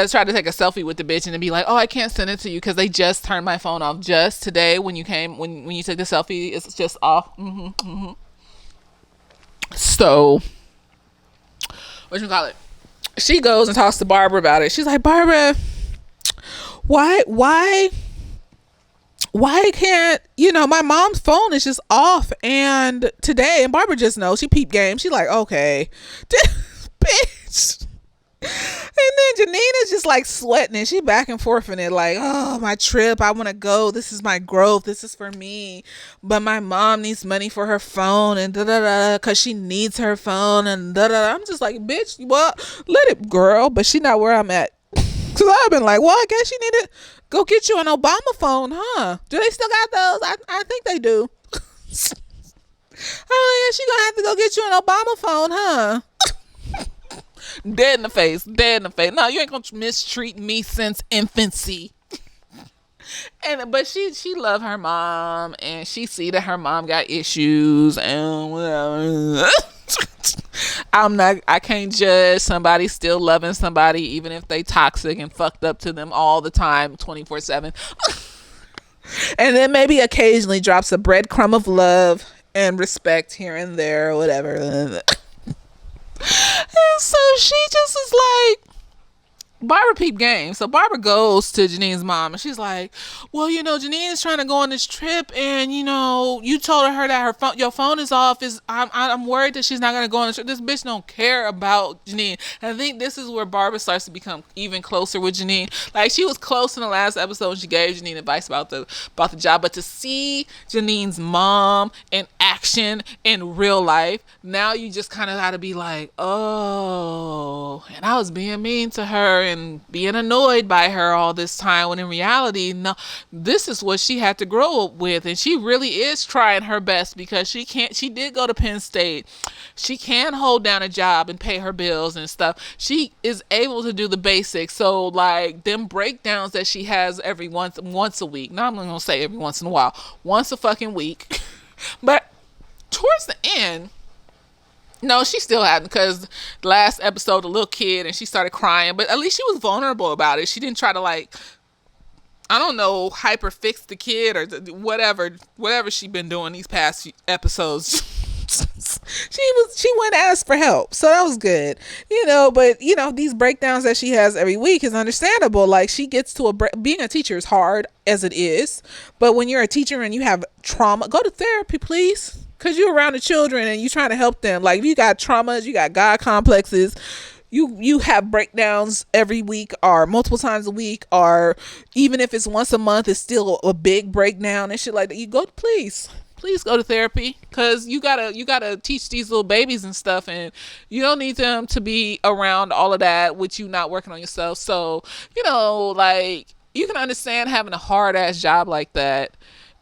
Speaker 1: try to take a selfie with the bitch and then be like, oh, I can't send it to you because they just turned my phone off just today when you came when you took the selfie. It's just off. So what you call it? She goes and talks to Barbara about it. She's like, Barbara, why can't, my mom's phone is just off and today, and Barbara just knows, she peep game. She's like, okay, bitch. And then Janine is just like sweating and she back and forth in it like, oh, my trip, I want to go, this is my growth, this is for me, but my mom needs money for her phone and da da da because she needs her phone and da da. I'm just like, bitch, well, let it, girl. But she not where I'm at, because I've been like, well, I guess you need to go get you an Obama phone, huh? Do they still got those? I think they do. Oh yeah, she gonna have to go get you an Obama phone, huh? Dead in the face. No, you ain't gonna mistreat me since infancy. But she love her mom, and she see that her mom got issues and whatever. I can't judge somebody still loving somebody even if they toxic and fucked up to them all the time 24/7. And then maybe occasionally drops a breadcrumb of love and respect here and there or whatever. And so she just is like, Barbara peep game. So Barbara goes to Janine's mom and she's like, well, Janine is trying to go on this trip and, you told her that your phone is off. I'm worried that she's not going to go on the trip. This bitch don't care about Janine. And I think this is where Barbara starts to become even closer with Janine. Like, she was close in the last episode and she gave Janine advice about the job. But to see Janine's mom in action in real life, now you just kind of got to be like, oh, and I was being mean to her and being annoyed by her all this time, when in reality, no, this is what she had to grow up with, and she really is trying her best because she did go to Penn State. She can hold down a job and pay her bills and stuff. She is able to do the basics. So like them breakdowns that she has every once a week. Now I'm not gonna say every once in a while, once a fucking week. But towards the end, no, she still hadn't, because last episode, the little kid, and she started crying, but at least she was vulnerable about it. She didn't try to, like, I don't know, hyper fix the kid or whatever she been doing these past few episodes. She went and asked for help, so that was good, but these breakdowns that she has every week is understandable. Like, she gets to being a teacher is hard as it is, but when you're a teacher and you have trauma, go to therapy, please. Because you're around the children and you're trying to help them. Like, if you got traumas, you got God complexes, you have breakdowns every week or multiple times a week, or even if it's once a month, it's still a big breakdown and shit like that. You go, please go to therapy, because you gotta teach these little babies and stuff, and you don't need them to be around all of that with you not working on yourself. So, like, you can understand having a hard ass job like that,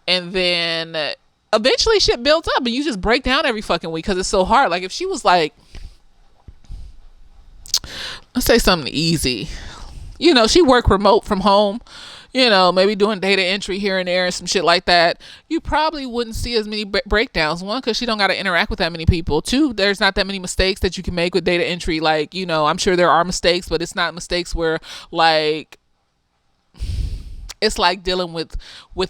Speaker 1: and then eventually shit builds up and you just break down every fucking week because it's so hard. Like, if she was like, let's say something easy, she worked remote from home, maybe doing data entry here and there and some shit like that, you probably wouldn't see as many breakdowns. One, because she don't got to interact with that many people. Two, there's not that many mistakes that you can make with data entry. Like, I'm sure there are mistakes, but it's not mistakes where, like, it's like dealing with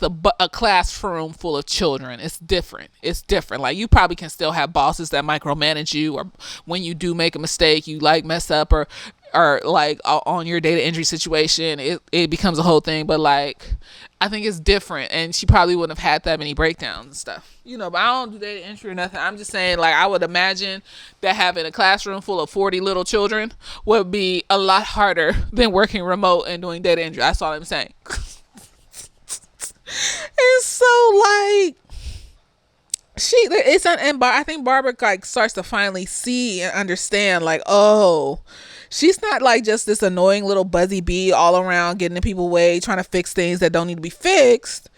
Speaker 1: a classroom full of children. It's different. Like, you probably can still have bosses that micromanage you, or when you do make a mistake, you like mess up or like on your data entry situation, it becomes a whole thing. But like, I think it's different, and she probably wouldn't have had that many breakdowns and stuff, but I don't do data entry or nothing. I'm just saying, like, I would imagine that having a classroom full of 40 little children would be a lot harder than working remote and doing data entry. That's all I'm saying. And so, like, I think Barbara, like, starts to finally see and understand, like, oh, she's not like just this annoying little buzzy bee all around getting in people's way, trying to fix things that don't need to be fixed.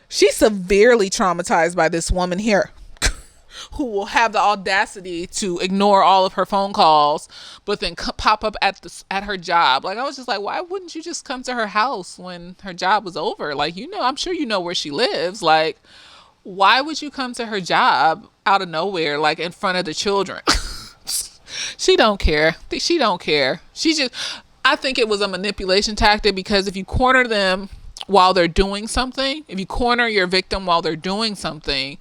Speaker 1: She's severely traumatized by this woman here who will have the audacity to ignore all of her phone calls, but then pop up at her job. Like, I was just like, why wouldn't you just come to her house when her job was over? Like, I'm sure you know where she lives. Like, why would you come to her job out of nowhere, like in front of the children? She don't care. She don't care. I think it was a manipulation tactic, because if you corner them while they're doing something, if you corner your victim while they're doing something,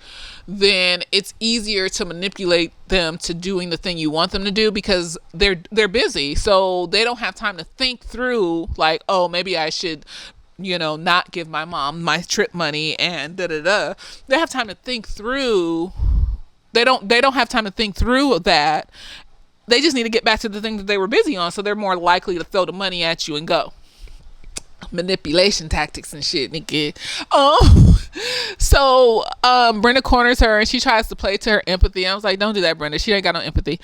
Speaker 1: then it's easier to manipulate them to doing the thing you want them to do, because they're busy. So they don't have time to think through, like, oh, maybe I should, not give my mom my trip money and da-da-da. They have time to think through. They don't have time to think through that. They just need to get back to the thing that they were busy on, so they're more likely to throw the money at you and go. Manipulation tactics and shit, nigga. So Brenda corners her, and she tries to play to her empathy. I was like, don't do that, Brenda. She ain't got no empathy.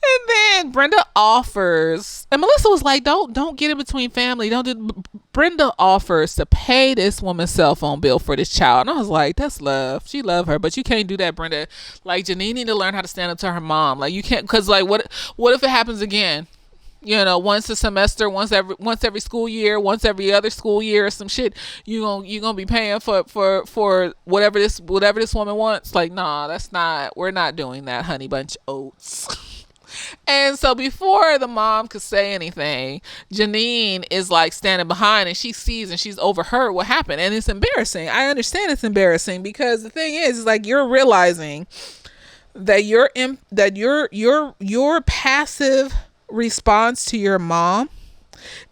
Speaker 1: And then Brenda offers, and Melissa was like, don't get in between family. Brenda offers to pay this woman's cell phone bill for this child. And I was like, that's love. She love her, but you can't do that, Brenda. Like, Janine need to learn how to stand up to her mom. Like, you can't, because like, what if it happens again? Once a semester, once every school year, once every other school year, or some shit, you gonna be paying for whatever this woman wants. Like, nah, we're not doing that, honey bunch oats. And so before the mom could say anything, Janine is like standing behind, and she sees and she's overheard what happened, and it's embarrassing. I understand it's embarrassing, because the thing is like, you're realizing that your passive response to your mom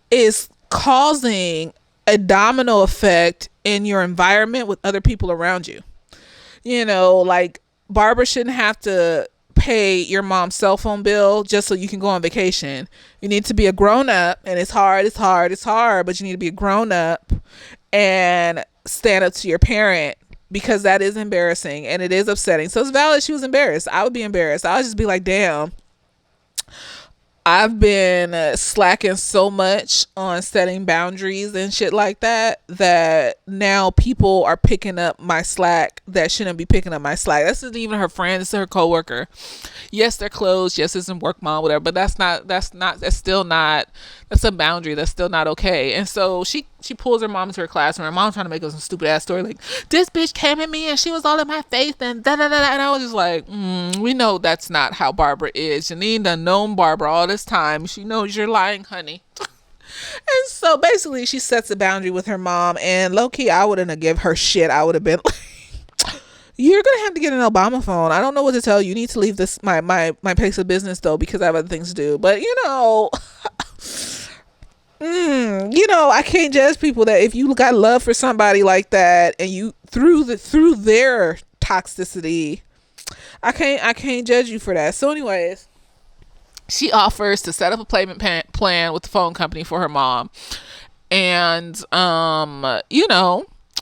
Speaker 1: is causing a domino effect in your environment with other people around you. Like, Barbara shouldn't have to pay your mom's cell phone bill just so you can go on vacation. You need to be a grown up, and it's hard, but you need to be a grown up and stand up to your parent, because that is embarrassing and it is upsetting. So it's valid. She was embarrassed. I would be embarrassed. I would just be like, damn, I've been slacking so much on setting boundaries and shit like that now people are picking up my slack that shouldn't be picking up my slack. This isn't even her friend. This is her coworker. Yes, they're close. Yes, it's in work mom, whatever. But that's a boundary. That's still not okay. And so she pulls her mom into her classroom. Her mom's trying to make up some stupid ass story like, this bitch came at me and she was all in my face and da da da. And I was just like, we know that's not how Barbara is. Janine done known Barbara all this time. She knows you're lying, honey. And so basically she sets a boundary with her mom, and low-key I wouldn't have given her shit. I would have been like, you're gonna have to get an Obama phone. I don't know what to tell you. You need to leave this my place of business though, because I have other things to do. But I can't judge people that if you got love for somebody like that, and you through their toxicity, I can't judge you for that. So anyways, she offers to set up a payment plan with the phone company for her mom, and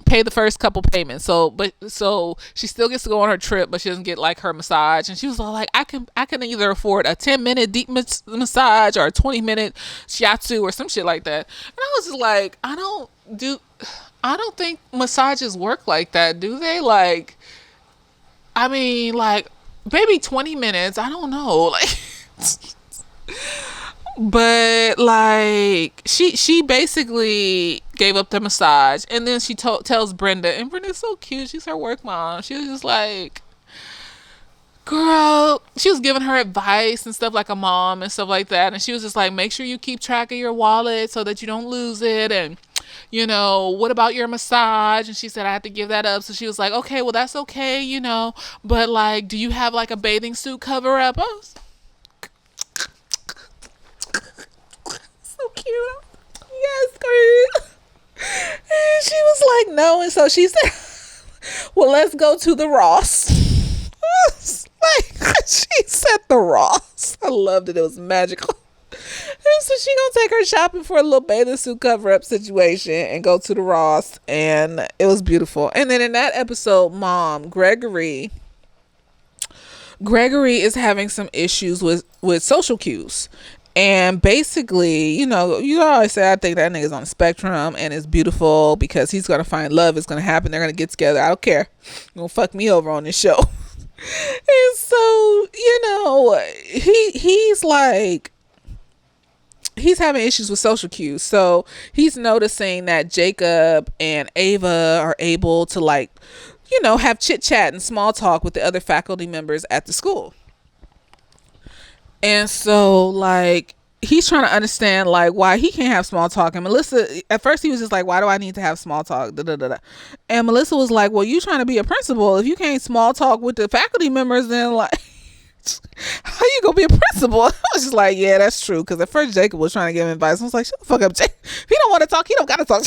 Speaker 1: pay the first couple payments. So she still gets to go on her trip, but she doesn't get like her massage. And she was all like, I can either afford a 10-minute deep massage or a 20-minute shiatsu or some shit like that. And I was just like, I don't think massages work like that, do they? Like, I mean, like, maybe 20 minutes. I don't know. Like, but like she basically gave up the massage, and then she tells Brenda, and Brenda's so cute, she's her work mom. She was just like, girl, she was giving her advice and stuff like a mom and stuff like that, and she was just like, make sure you keep track of your wallet so that you don't lose it, and what about your massage? And she said, I had to give that up. So she was like, okay, well, that's okay, but like, do you have like a bathing suit cover up? So cute. Yes, girl. And she was like, no. And so she said, well, let's go to the Ross. Like, she said the Ross. I loved it. It was magical. And so she gonna take her shopping for a little bathing suit cover up situation and go to the Ross, and it was beautiful. And then in that episode, mom Gregory is having some issues with social cues. And basically, you always say, I think that nigga's on the spectrum and it's beautiful because he's going to find love. It's going to happen. They're going to get together. I don't care. You're going to fuck me over on this show. And so, he's like, he's having issues with social cues. So he's noticing that Jacob and Ava are able to, like, have chit chat and small talk with the other faculty members at the school. And so, like, he's trying to understand, like, why he can't have small talk. And Melissa, at first he was just like, why do I need to have small talk? Da, da, da, da. And Melissa was like, well, you trying to be a principal. If you can't small talk with the faculty members, then, like, how you gonna be a principal? I was just like, yeah, that's true. Because at first Jacob was trying to give him advice. I was like, shut the fuck up, Jacob. If he don't want to talk, he don't gotta talk.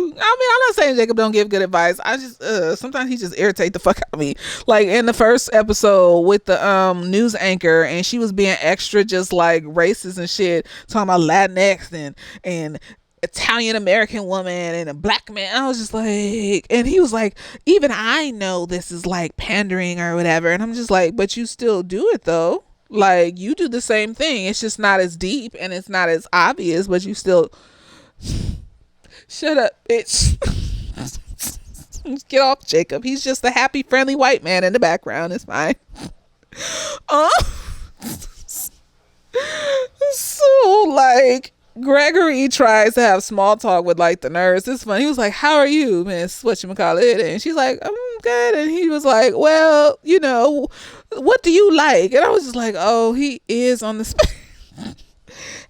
Speaker 1: I mean, I'm not saying Jacob don't give good advice. I just sometimes he just irritate the fuck out of me. Like in the first episode with the news anchor, and she was being extra just like racist and shit, talking about Latinx and Italian American woman and a black man. I was just like, and he was like, even I know this is like pandering or whatever. And I'm just like, but you still do it though. Like you do the same thing. It's just not as deep and it's not as obvious, but you still. Shut up, bitch. Get off Jacob. He's just a happy, friendly white man in the background. It's fine. So, like, Gregory tries to have small talk with, like, the nurse. It's funny. He was like, how are you, Miss whatchamacallit? And she's like, I'm good. And he was like, well, what do you like? And I was just like, oh, he is on the spectrum.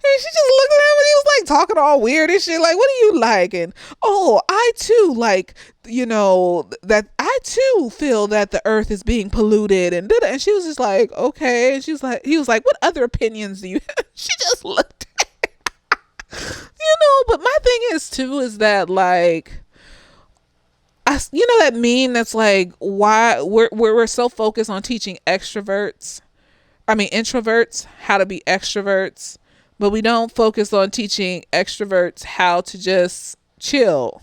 Speaker 1: And she just looked at him and he was like talking all weird and shit. Like, what do you like? And, oh, I too like, that I too feel that the earth is being polluted. And she was just like, okay. And he was like, what other opinions do you have? She just looked at it. But my thing is too, is that like, that meme that's like, why we're so focused on teaching introverts how to be extroverts, but we don't focus on teaching extroverts how to just chill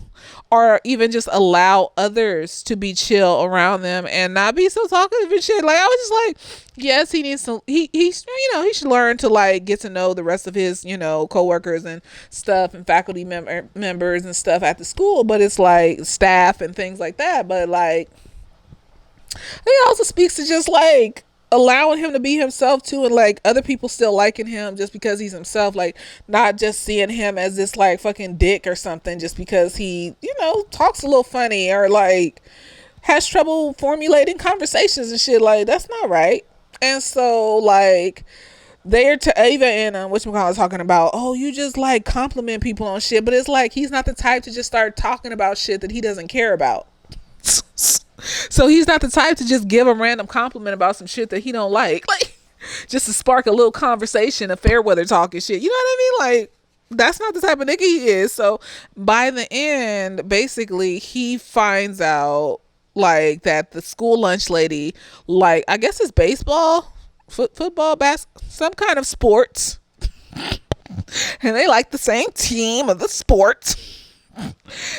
Speaker 1: or even just allow others to be chill around them and not be so talkative and shit. Like, I was just like, yes, he needs to, he should learn to like get to know the rest of his, coworkers and stuff and faculty members and stuff at the school, but it's like staff and things like that. But like, it also speaks to just like, allowing him to be himself too, and like other people still liking him just because he's himself, like not just seeing him as this like fucking dick or something just because he talks a little funny or like has trouble formulating conversations and shit. Like, that's not right. And so like they're to Ava and whatchamacallit talking about, oh, you just like compliment people on shit, but it's like he's not the type to just start talking about shit that he doesn't care about. So he's not the type to just give a random compliment about some shit that he don't like just to spark a little conversation, a fair weather talk and shit. You know what I mean? Like, that's not the type of nigga he is. So by the end, basically, he finds out like that the school lunch lady, like, I guess it's baseball, football, some kind of sports, and they like the same team of the sport.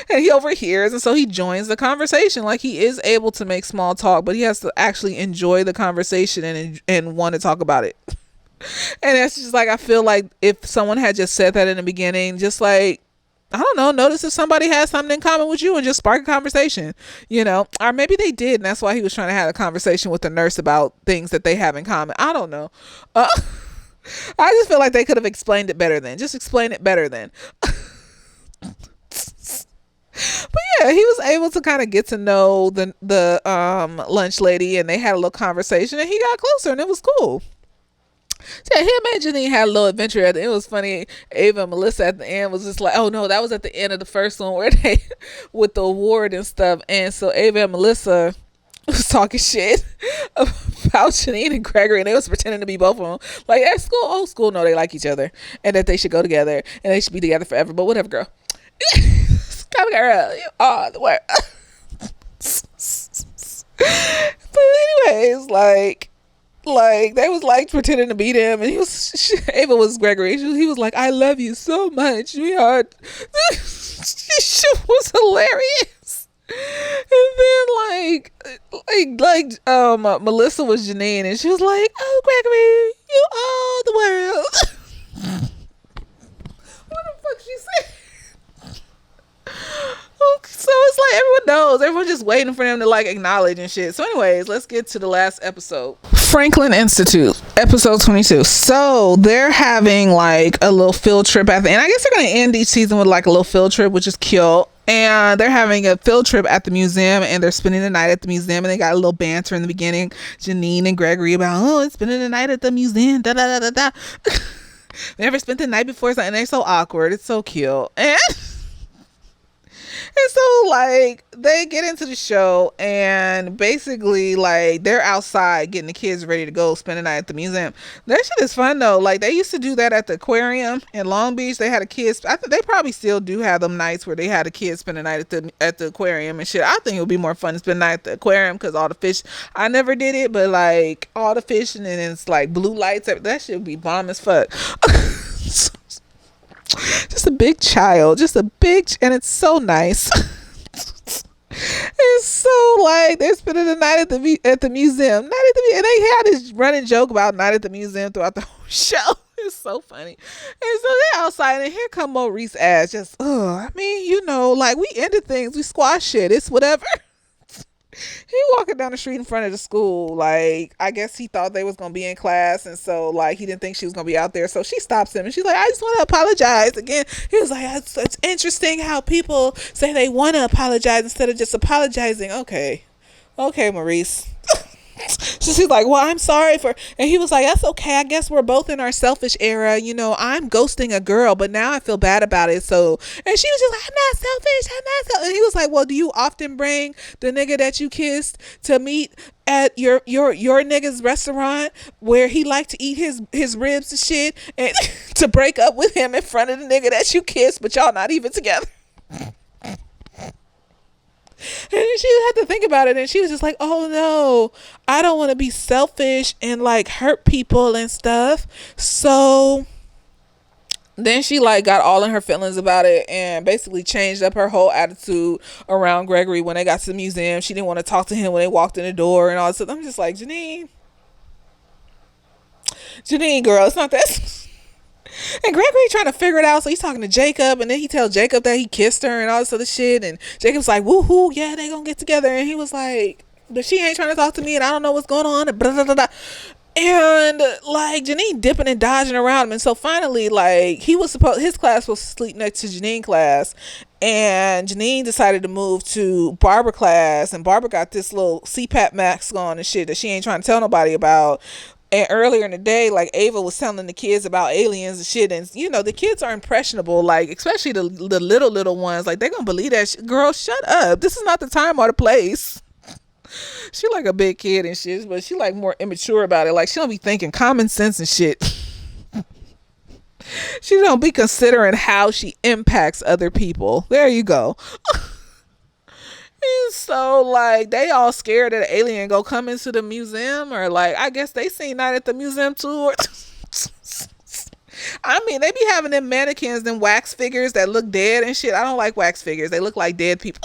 Speaker 1: And he overhears, and so he joins the conversation. Like, he is able to make small talk, but he has to actually enjoy the conversation and want to talk about it. And it's just like, I feel like if someone had just said that in the beginning, just like, I don't know, notice if somebody has something in common with you and just spark a conversation, or maybe they did, and that's why he was trying to have a conversation with the nurse about things that they have in common. I don't know. I just feel like they could have explained it better then. Just explain it better then. But yeah, he was able to kind of get to know the lunch lady, and they had a little conversation, and he got closer, and it was cool. So yeah, him and Janine had a little adventure at the end. It was funny. Ava and Melissa at the end was just like, oh no, that was at the end of the first one where they with the award and stuff. And so Ava and Melissa was talking shit about Janine and Gregory, and they was pretending to be both of them. Like, at school, old school, no, they like each other, and that they should go together, and they should be together forever. But whatever, girl. Come girl, you are the worst. But anyways, like they was like pretending to beat him, and Ava was Gregory. He was like, I love you so much, sweetheart. This shit was hilarious. And then Melissa was Janine, and she was like, "Oh, Gregory, you owe the world." What the fuck she said? So it's like everyone knows. Everyone's just waiting for them to like acknowledge and shit. So, anyways, let's get to the last episode. Franklin Institute, episode 22. So they're having like a little field trip at the end. I guess they're gonna end each season with like a little field trip, which is cute. And they're having a field trip at the museum, and they're spending the night at the museum, and they got a little banter in the beginning, Janine and Gregory, about, oh, it's spending the night at the museum, da da da da da. Never spent the night before, and they're so awkward. It's so cute. And so like they get into the show, and basically like they're outside getting the kids ready to go spend the night at the museum. That shit is fun though. Like they used to do that at the aquarium in Long Beach. They had a kids. I think they probably still do have them nights where they had a kid spend the night at the aquarium and shit. I think it would be more fun to spend the night at the aquarium because all the fish. I never did it, but like all the fishing, and it's like blue lights. That shit would be bomb as fuck. Just a big child, and it's so nice. It's so like they're spending the night at the museum, and they had this running joke about night at the museum throughout the whole show. It's so funny. And so they're outside, and here come Maurice ass. Just, I mean, like we ended things, we squashed shit. It's whatever. He walking down the street in front of the school, like I guess he thought they was gonna be in class, and so like he didn't think she was gonna be out there. So she stops him, and she's like, "I just want to apologize again." He was like, "It's interesting how people say they want to apologize instead of just apologizing." Okay, Maurice. So she's like, "Well, I'm sorry for," and he was like, "That's okay. I guess we're both in our selfish era. I'm ghosting a girl, but now I feel bad about it." So, and she was just like, "I'm not selfish. I'm not selfish." And he was like, "Well, do you often bring the nigga that you kissed to meet at your nigga's restaurant where he liked to eat his ribs and shit, and to break up with him in front of the nigga that you kissed, but y'all not even together?" And she had to think about it, and she was just like, "Oh no, I don't want to be selfish and like hurt people and stuff." So then she like got all in her feelings about it, and basically changed up her whole attitude around Gregory when they got to the museum. She didn't want to talk to him when they walked in the door and all this. I'm just like, Janine, girl, it's not that. And Gregory trying to figure it out, so he's talking to Jacob, and then he tells Jacob that he kissed her and all this other shit, and Jacob's like, "Woohoo, yeah, they gonna get together," and he was like, "But she ain't trying to talk to me, and I don't know what's going on," and blah, blah, blah, blah. And like Janine dipping and dodging around him, and so finally, like his class was sleep next to Janine class, and Janine decided to move to Barbara class, and Barbara got this little CPAP mask on and shit that she ain't trying to tell nobody about. And earlier in the day, like Ava was telling the kids about aliens and shit, and the kids are impressionable, like especially the little ones, like they gonna believe that shit. Girl, shut up, this is not the time or the place. She like a big kid and shit, but she like more immature about it. Like she don't be thinking common sense and shit. She don't be considering how she impacts other people. There you go. And so like they all scared that an alien go come into the museum, or like I guess they seen Night at the Museum too. Or I mean, they be having them mannequins, them wax figures that look dead and shit. I don't like wax figures. They look like dead people.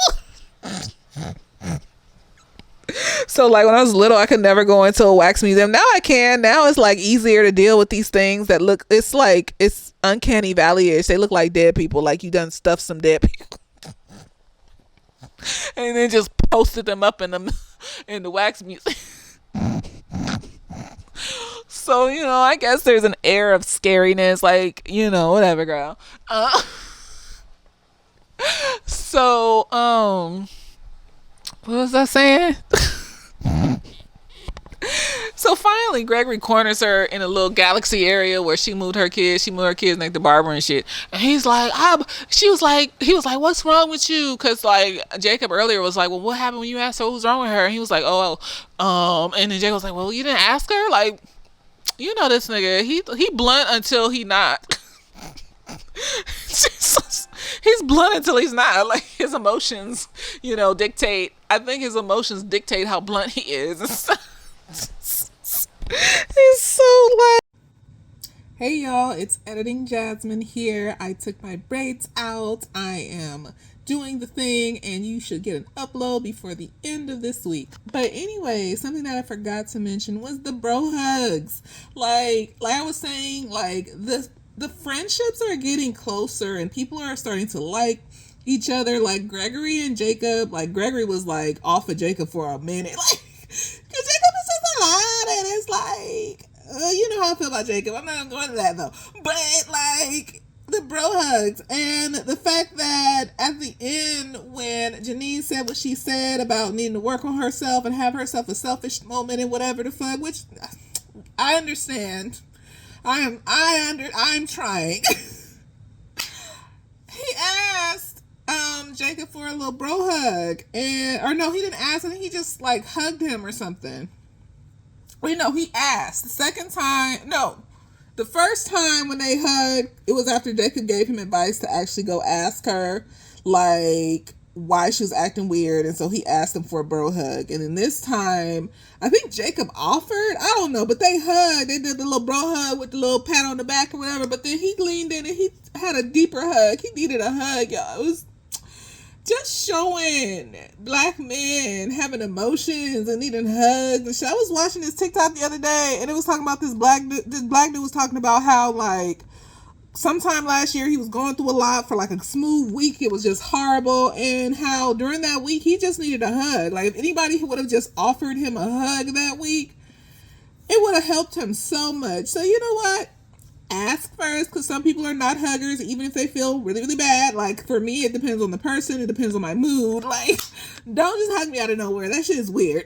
Speaker 1: So like when I was little, I could never go into a wax museum. Now I can. Now it's like easier to deal with these things that look, it's like, it's uncanny valley-ish. They look like dead people, like you done stuffed some dead people. And then just posted them up in the wax museum. So I guess there's an air of scariness, like whatever, girl. So what was I saying? So finally, Gregory corners her in a little galaxy area where she moved her kids. She moved her kids next to Barbara and shit. And he's like, he was like, "What's wrong with you?" Because like Jacob earlier was like, "Well, what happened when you asked her what's wrong with her?" And he was like, and then Jacob was like, "Well, you didn't ask her." Like, this nigga, he blunt until he not. He's blunt until he's not. Like his emotions, dictate. I think his emotions dictate how blunt he is. It's so like, hey y'all, it's Editing Jasmine here. I took my braids out. I am doing the thing, and you should get an upload before the end of this week. But anyway, something that I forgot to mention was the bro hugs. Like I was saying, like the friendships are getting closer, and people are starting to like each other. Like Gregory and Jacob. Like Gregory was like off of Jacob for a minute, like because Jacob is just a lot, and it's like you know how I feel about Jacob. I'm not going to that though, but like the bro hugs and the fact that at the end when Janine said what she said about needing to work on herself and have herself a selfish moment and whatever the fuck, which I understand. I'm trying. He asked Jacob for a little bro hug, or no, he didn't ask. I think he just like hugged him or something. Wait, no, he asked. The first time when they hugged, it was after Jacob gave him advice to actually go ask her, like, why she was acting weird. And so he asked him for a bro hug. And then this time, I think Jacob offered. I don't know, but they hugged. They did the little bro hug with the little pat on the back or whatever. But then he leaned in and he had a deeper hug. He needed a hug, y'all. It was just showing black men having emotions and needing hugs and shit. I was watching this TikTok the other day, and it was talking about this black dude was talking about how, like, sometime last year he was going through a lot for like a smooth week. It was just horrible, and how during that week he just needed a hug. Like, if anybody would have just offered him a hug that week, it would have helped him so much. So you know what? Ask first, because some people are not huggers, even if they feel really, really bad. Like, for me, it depends on the person. It depends on my mood. Like, don't just hug me out of nowhere. That shit is weird.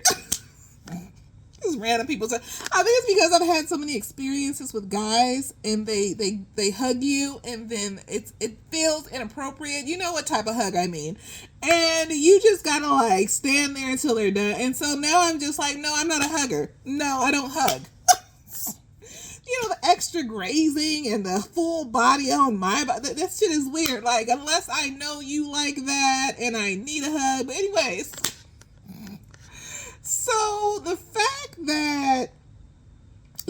Speaker 1: Just random people. I think it's because I've had so many experiences with guys, and they hug you, and then it feels inappropriate. You know what type of hug I mean. And you just gotta, like, stand there until they're done. And so now I'm just like, no, I'm not a hugger. No, I don't hug. You know, the extra grazing and the full body on my body. That shit is weird. Like, unless I know you like that and I need a hug. But anyways. So, the fact that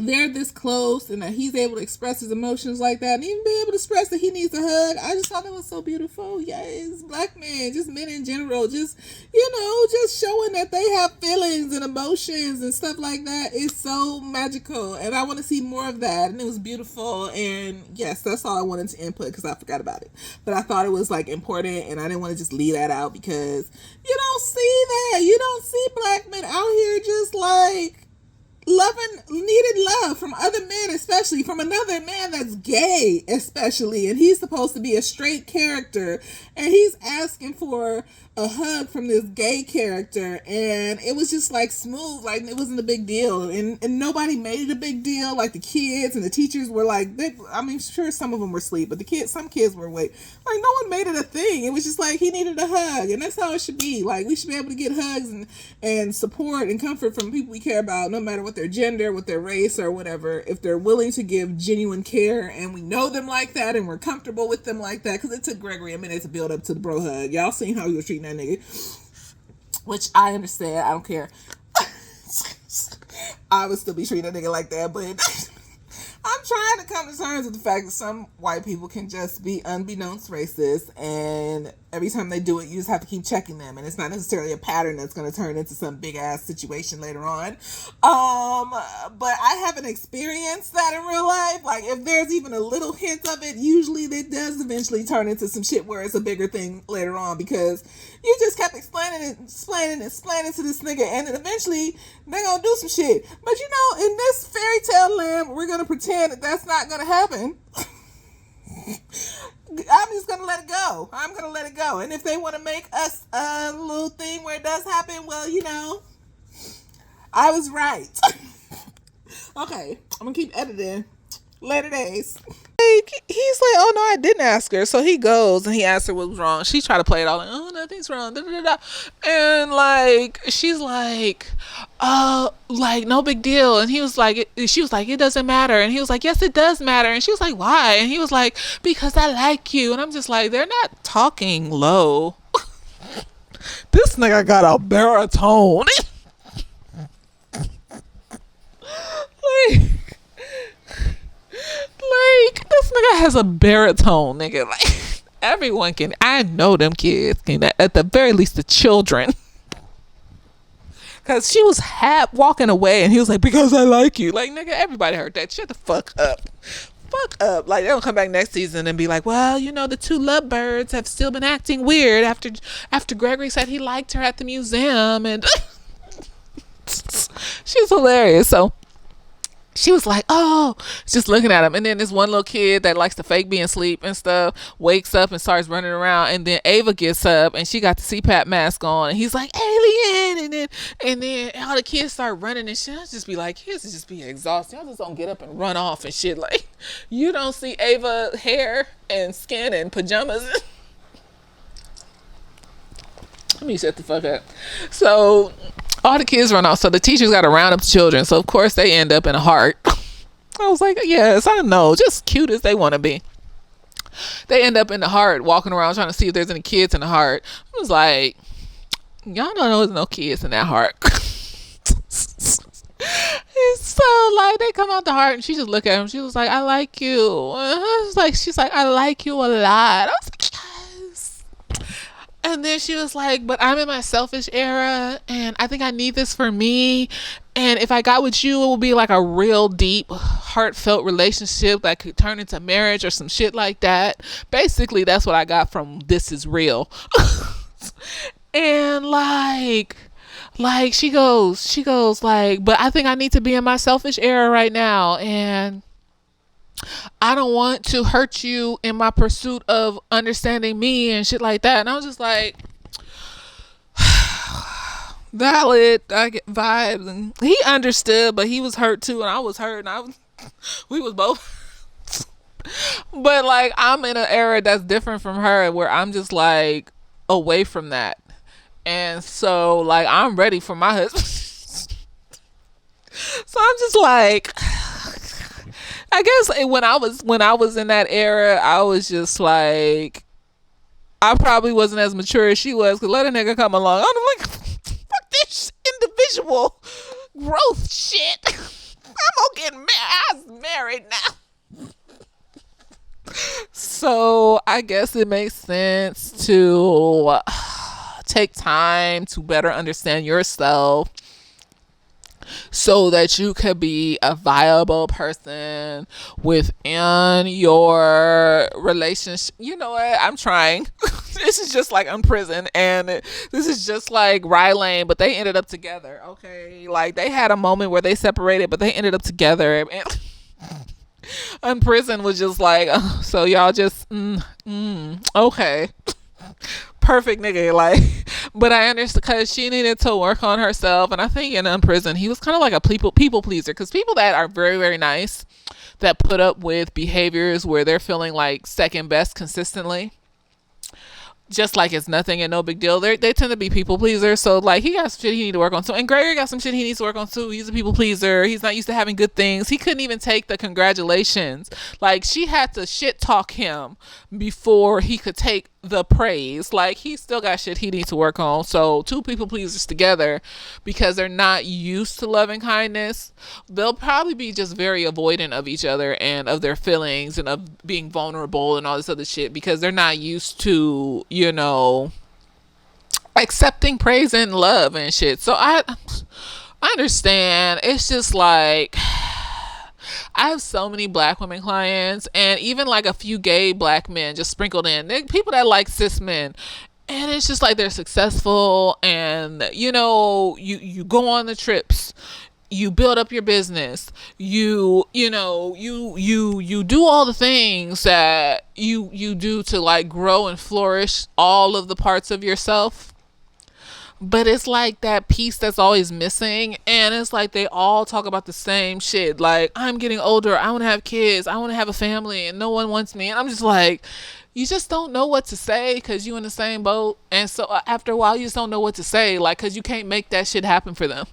Speaker 1: they're this close and that he's able to express his emotions like that and even be able to express that he needs a hug, I just thought that was so beautiful. Yes, black men, just men in general, just, you know, just showing that they have feelings and emotions and stuff like that is so magical, and I want to see more of that. And it was beautiful, and yes, that's all I wanted to input because I forgot about it, but I thought it was like important, and I didn't want to just leave that out because you don't see that. You don't see black men out here just like needed love from other men, especially from another man that's gay, especially, and he's supposed to be a straight character, and he's asking for a hug from this gay character, and it was just like smooth, like it wasn't a big deal, and nobody made it a big deal. Like the kids and the teachers were like, sure some of them were asleep, but some kids were awake. Like no one made it a thing. It was just like he needed a hug, and that's how it should be. Like we should be able to get hugs and support and comfort from people we care about, no matter what their gender, what their race, or whatever, if they're willing to give genuine care, and we know them like that, and we're comfortable with them like that. Because it took Gregory a minute to build up to the bro hug. Y'all seen how he was treating that nigga, which I understand. I don't care. I would still be treating a nigga like that, but I'm trying to come to terms with the fact that some white people can just be unbeknownst racist, and every time they do it, you just have to keep checking them, and it's not necessarily a pattern that's going to turn into some big ass situation later on. But I haven't experienced that in real life. Like if there's even a little hint of it, usually it does eventually turn into some shit where it's a bigger thing later on, because you just kept explaining to this nigga, and then eventually they're gonna do some shit. But you know, in this fairy tale land, we're gonna pretend that that's not gonna happen. I'm just gonna let it go. I'm gonna let it go. And if they want to make us a little thing where it does happen, well, you know, I was right. Okay, I'm gonna keep editing. Later days. Like, he's like, oh no, I didn't ask her. So he goes and he asks her what was wrong. She tried to play it all like, oh, nothing's wrong. Da, da, da, da. And like, she's like, like no big deal. And he was like, she was like, it doesn't matter. And he was like, yes, it does matter. And she was like, why? And he was like, because I like you. And I'm just like, they're not talking low. This nigga got a baritone. Like, this nigga has a baritone, nigga. Like, Everyone can. I know them kids can. At the very least, the children. Cause she was half walking away, and he was like, "Because I like you." Like, nigga, everybody heard that. Shut the fuck up. Fuck up. Like, they don't come back next season and be like, "Well, the two lovebirds have still been acting weird after Gregory said he liked her at the museum," and she's hilarious. So she was like, "Oh," just looking at him. And then this one little kid that likes to fake being asleep and stuff wakes up and starts running around. And then Ava gets up and she got the CPAP mask on. And he's like, "Alien." And then all the kids start running and shit. I just be like, kids just be exhausted. Y'all just don't get up and run off and shit. Like, you don't see Ava hair and skin and pajamas. Let me shut the fuck up. So all the kids run off. So the teachers got to round up the children. So of course they end up in a heart. I was like, yes, I know. Just cute as they want to be. They end up in the heart, walking around trying to see if there's any kids in the heart. I was like, y'all don't know there's no kids in that heart. So like they come out the heart and she just looked at him. She was like, "I like you." I was like, she's like, "I like you a lot." I was like, yes. And then she was like, "But I'm in my selfish era and I think I need this for me. And if I got with you, it would be like a real deep, heartfelt relationship that could turn into marriage or some shit like that." Basically, that's what I got from This Is Real. And like she goes like, "But I think I need to be in my selfish era right now. And I don't want to hurt you in my pursuit of understanding me," and shit like that. And I was just like, valid. I get vibes. And he understood, but he was hurt too, and I was hurt, and we was both. But like, I'm in an era that's different from her, where I'm just like away from that. And so like, I'm ready for my husband. So I'm just like, I guess when I was in that era, I was just like, I probably wasn't as mature as she was. Cause let a nigga come along, I'm like, fuck this individual growth shit. I'm gonna get married. I'm married now. So I guess it makes sense to take time to better understand yourself, so that you could be a viable person within your relationship. You know what? I'm trying. This is just like Unprisoned, and this is just like Rye Lane, but they ended up together. Okay, like they had a moment where they separated, but they ended up together. And Unprisoned was just like, oh, so y'all just okay. Perfect nigga, like, but I understand because she needed to work on herself. And I think in Unprisoned, he was kind of like a people pleaser, because people that are very, very nice, that put up with behaviors where they're feeling like second best consistently, just like it's nothing and no big deal, they tend to be people pleasers. So like, he got some shit he need to work on too, and Gregory got some shit he needs to work on too. He's a people pleaser. He's not used to having good things. He couldn't even take the congratulations. Like, she had to shit talk him before he could take the praise. Like, he still got shit he needs to work on. So two people pleasers together, because they're not used to loving kindness, they'll probably be just very avoidant of each other and of their feelings and of being vulnerable and all this other shit, because they're not used to, accepting praise and love and shit. So I understand. It's just like, I have so many black women clients, and even like a few gay black men just sprinkled in. They're people that like cis men, and it's just like they're successful, and you go on the trips, you build up your business, you do all the things that you do to like grow and flourish all of the parts of yourself. But it's like that piece that's always missing, and it's like they all talk about the same shit. Like, I'm getting older, I want to have kids, I want to have a family, and no one wants me. And I'm just like, you just don't know what to say because you in the same boat. And so after a while, you just don't know what to say, like, because you can't make that shit happen for them.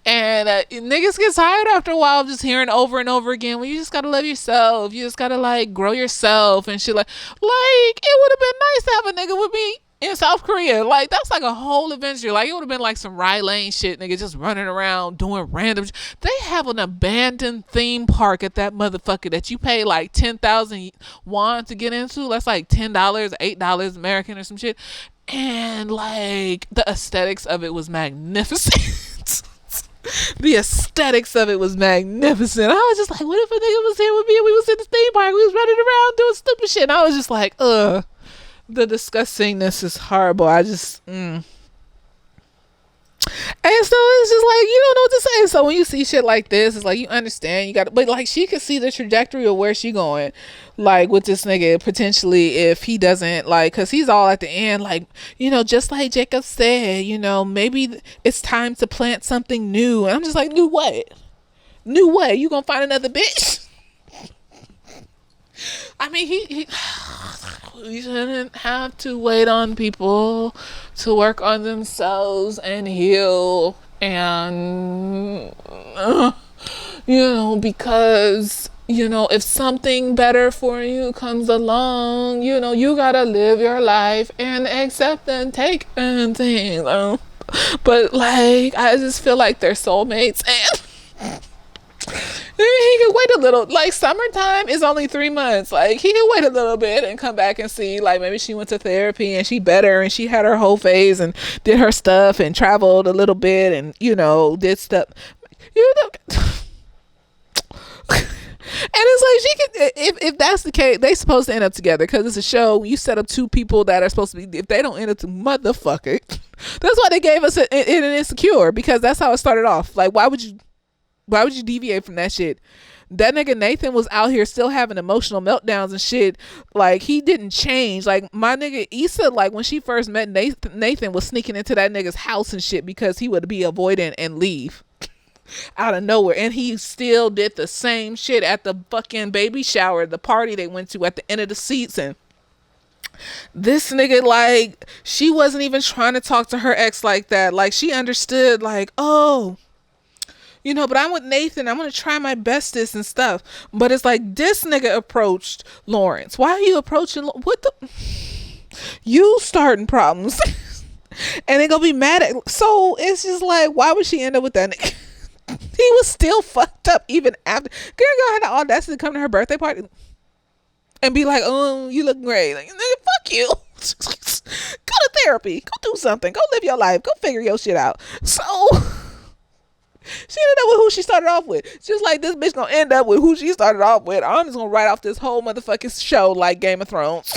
Speaker 1: And niggas get tired after a while of just hearing over and over again, well, you just gotta love yourself, you just gotta like grow yourself and shit. Like it would have been nice to have a nigga with me in South Korea. Like, that's like a whole adventure. Like, it would have been like some Rye Lane shit, nigga, just running around doing random. They have an abandoned theme park at that motherfucker that you pay like 10,000 won to get into. That's like $10, $8 American or some shit. And like, the aesthetics of it was magnificent. The aesthetics of it was magnificent. I was just like, what if a nigga was here with me and we was in the theme park, we was running around doing stupid shit, and I was just like, the disgustingness is horrible. I just And so it's just like, you don't know what to say. So when you see shit like this, it's like, you understand, you got, but like, she could see the trajectory of where she going, like with this nigga potentially, if he doesn't, like, because he's all at the end, like, you know, just like Jacob said, you know, maybe it's time to plant something new. And I'm just like, new what? New what? You gonna find another bitch? I mean, he you shouldn't have to wait on people to work on themselves and heal, and you know, because, you know, if something better for you comes along, you know, you gotta live your life and accept and take and things. But like, I just feel like they're soulmates, and he could wait a little. Like, summertime is only 3 months. Like, he could wait a little bit and come back and see, like, maybe she went to therapy and she better and she had her whole phase and did her stuff and traveled a little bit and, you know, did stuff, you know. And it's like, she could, if that's the case, they supposed to end up together, because it's a show. You set up two people that are supposed to be, if they don't end up to motherfucker, that's why they gave us an Insecure, because that's how it started off. Like, why would you deviate from that shit? That nigga Nathan was out here still having emotional meltdowns and shit. Like, he didn't change. Like, my nigga Issa, like, when she first met Nathan was sneaking into that nigga's house and shit because he would be avoidant and leave out of nowhere. And he still did the same shit at the fucking baby shower, the party they went to at the end of the season. This nigga, like, she wasn't even trying to talk to her ex like that. Like, she understood, like, oh, you know, but I'm with Nathan, I'm gonna try my bestest and stuff. But it's like, this nigga approached Lawrence. Why are you approaching? What the? You starting problems. And they gonna be mad at. So it's just like, why would she end up with that nigga? He was still fucked up even after. Girl had the audacity to come to her birthday party and be like, oh, you look great. Like, nigga, fuck you. Go to therapy. Go do something. Go live your life. Go figure your shit out. So she ended up with who she started off with. Just like this bitch gonna end up with who she started off with. I'm just gonna write off this whole motherfucking show like Game of Thrones.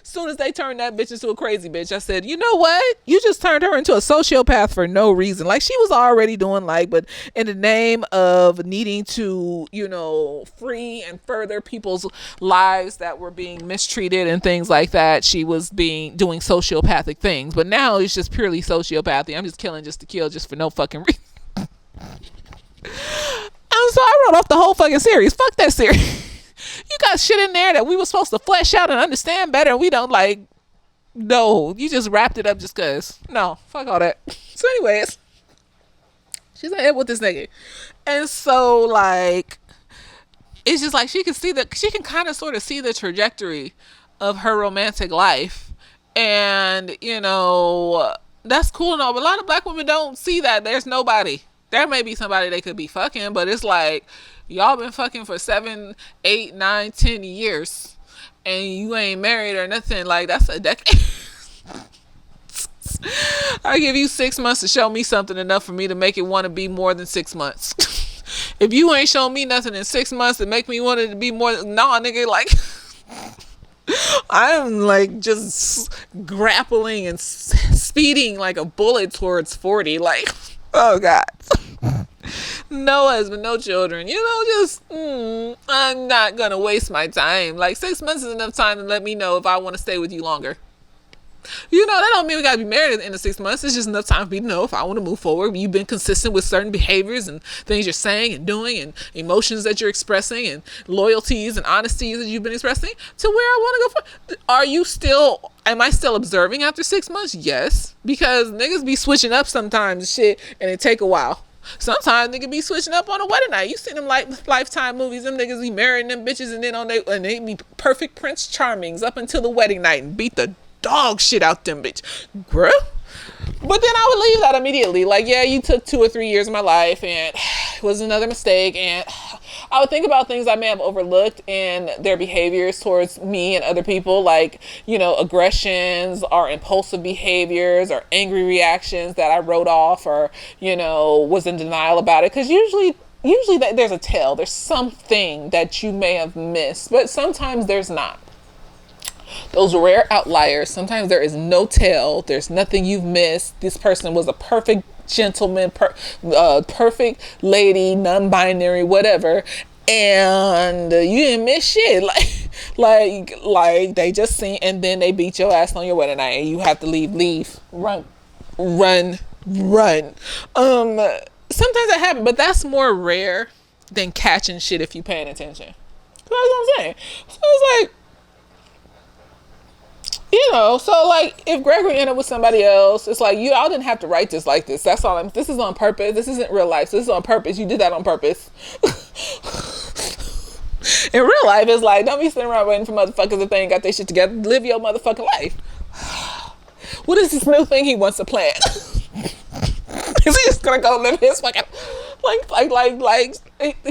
Speaker 1: Soon as they turned that bitch into a crazy bitch, I said, you know what? You just turned her into a sociopath for no reason. Like, she was already doing, like, but in the name of needing to, you know, free and further people's lives that were being mistreated and things like that, she was doing sociopathic things. But now it's just purely sociopathy. I'm just killing just to kill, just for no fucking reason. And so I wrote off the whole fucking series. Fuck that series. You got shit in there that we were supposed to flesh out and understand better, and we don't, like, no, you just wrapped it up just cause. No, fuck all that. So anyways, she's like, with this nigga. And so, like, it's just like, she can kind of sort of see the trajectory of her romantic life. And, you know, that's cool and all, but a lot of black women don't see that. There's nobody. There may be somebody they could be fucking, but it's like, y'all been fucking for 7, 8, 9, 10 years and you ain't married or nothing. Like, that's a decade. I give you 6 months to show me something enough for me to make it want to be more than 6 months. If you ain't shown me nothing in 6 months to make me want it to be more, nah, nigga, like, I'm like just grappling and speeding like a bullet towards 40. Like, oh God. No husband, no children, you know, just I'm not gonna waste my time. Like, 6 months is enough time to let me know if I want to stay with you longer. You know, that don't mean we gotta be married at the end of 6 months. It's just enough time for me to know if I want to move forward. You've been consistent with certain behaviors and things you're saying and doing and emotions that you're expressing and loyalties and honesties that you've been expressing to where I want to go for. Am I still observing after 6 months? Yes, because niggas be switching up sometimes and shit, and it take a while. Sometimes niggas be switching up on a wedding night. You seen them like Lifetime movies. Them niggas be marrying them bitches and then they be perfect Prince Charmings up until the wedding night and beat the dog shit out them bitch, bruh. But then I would leave that immediately. Like, yeah, you took 2 or 3 years of my life and it was another mistake. And I would think about things I may have overlooked in their behaviors towards me and other people, like, aggressions or impulsive behaviors or angry reactions that I wrote off or, was in denial about it. Because usually there's a tell. There's something that you may have missed, but sometimes there's not. Those rare outliers, sometimes there is no tell. There's nothing you've missed. This person was a perfect gentleman, perfect lady, non-binary, whatever, and you didn't miss shit. Like they just seen, and then they beat your ass on your wedding night, and you have to leave, run. Sometimes that happens, but that's more rare than catching shit if you paying attention. That's what I'm saying. So it's like, so like if Gregory ended up with somebody else, it's like y'all didn't have to write this like this. That's all. This is on purpose. This isn't real life. So this is on purpose. You did that on purpose. In real life, it's like, don't be sitting around waiting for motherfuckers if they ain't got their shit together. Live your motherfucking life. What is this new thing he wants to plan? Is he just gonna go live his fucking like?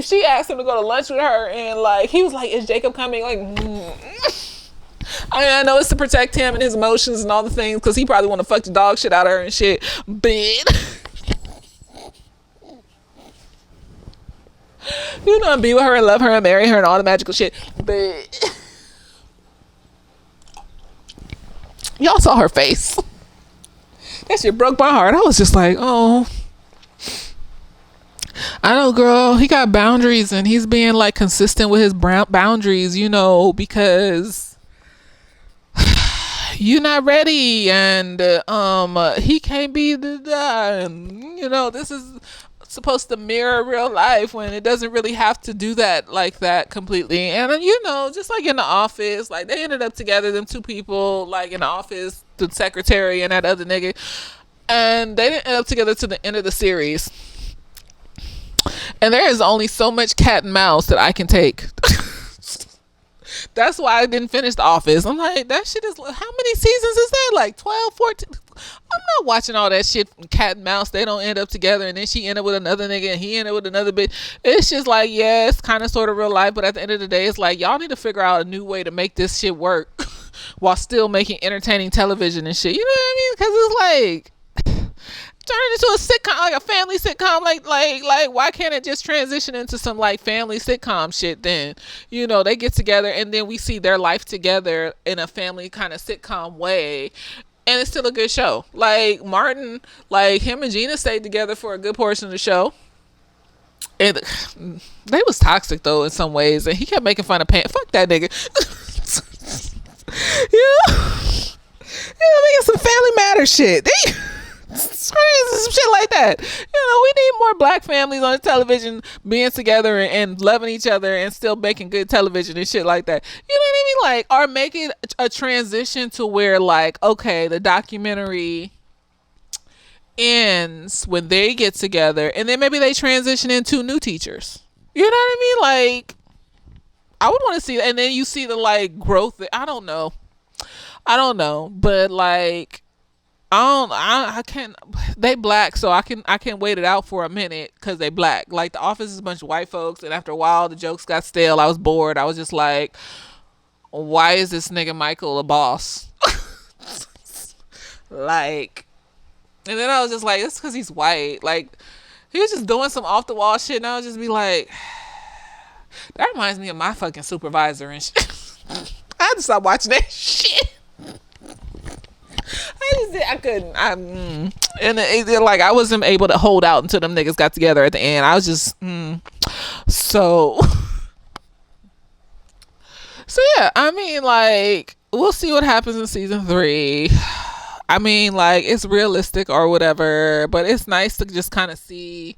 Speaker 1: She asked him to go to lunch with her, and like he was like, "Is Jacob coming?" Like. I know it's to protect him and his emotions and all the things, because he probably want to fuck the dog shit out of her and shit. But be with her and love her and marry her and all the magical shit. But y'all saw her face. That shit broke my heart. I was just like, oh, I know, girl. He got boundaries and he's being like consistent with his boundaries, because you're not ready, and he can't be this is supposed to mirror real life when it doesn't really have to do that like that completely. And just like in the office, like they ended up together, them two people, like in the office, the secretary and that other nigga, and they didn't end up together to the end of the series. And there is only so much cat and mouse that I can take. That's why I didn't finish The Office. I'm like, that shit is, how many seasons is that? Like 12, 14? I'm not watching all that shit from cat and mouse. They don't end up together, and then she end up with another nigga, and he end up with another bitch. It's just like, yeah, it's kind of sort of real life, but at the end of the day, it's like, y'all need to figure out a new way to make this shit work while still making entertaining television and shit. You know what I mean? Because it's like, turn it into a sitcom, like a family sitcom. Like why can't it just transition into some like family sitcom shit then? They get together and then we see their life together in a family kind of sitcom way, and it's still a good show. Like Martin, like him and Gina stayed together for a good portion of the show, and they was toxic though in some ways, and he kept making fun of fuck that nigga. Making some Family Matter shit. Some shit like that. We need more black families on the television being together and loving each other and still making good television and shit like that. You know what I mean? Like, or make it a transition to where, like, okay, the documentary ends when they get together and then maybe they transition into new teachers. You know what I mean? Like, I would want to see that. And then you see the, like, growth. I don't know. But, like, I can't. They black, so I can wait it out for a minute because they black. Like The Office is a bunch of white folks, and after a while the jokes got stale. I was bored. I was just like, why is this nigga Michael a boss? Like, and then I was just like, it's because he's white. Like, he was just doing some off the wall shit, and I would just be like, that reminds me of my fucking supervisor and shit. I had to stop watching that shit. I couldn't. I wasn't able to hold out until them niggas got together at the end. I was just so yeah. I mean, like, we'll see what happens in season 3. I mean, like, it's realistic or whatever, but it's nice to just kind of see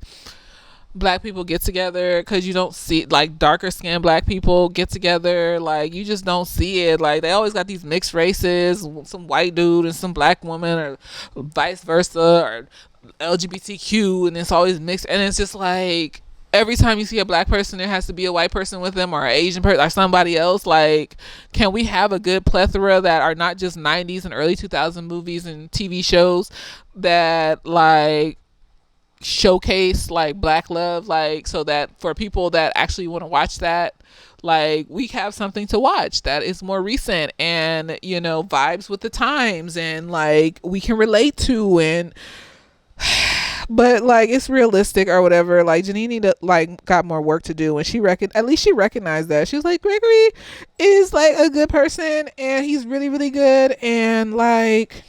Speaker 1: black people get together, because you don't see, like, darker skinned black people get together. Like, you just don't see it. Like, they always got these mixed races, some white dude and some black woman, or vice versa, or LGBTQ, and it's always mixed. And it's just like, every time you see a black person, there has to be a white person with them or an Asian person or somebody else. Like, can we have a good plethora that are not just 90s and early 2000 movies and TV shows that like showcase like black love, like, so that for people that actually want to watch that, like, we have something to watch that is more recent and, you know, vibes with the times and like we can relate to, and but like it's realistic or whatever. Like Janine need to, like, got more work to do, and at least she recognized that. She was like, Gregory is like a good person and he's really really good, and like,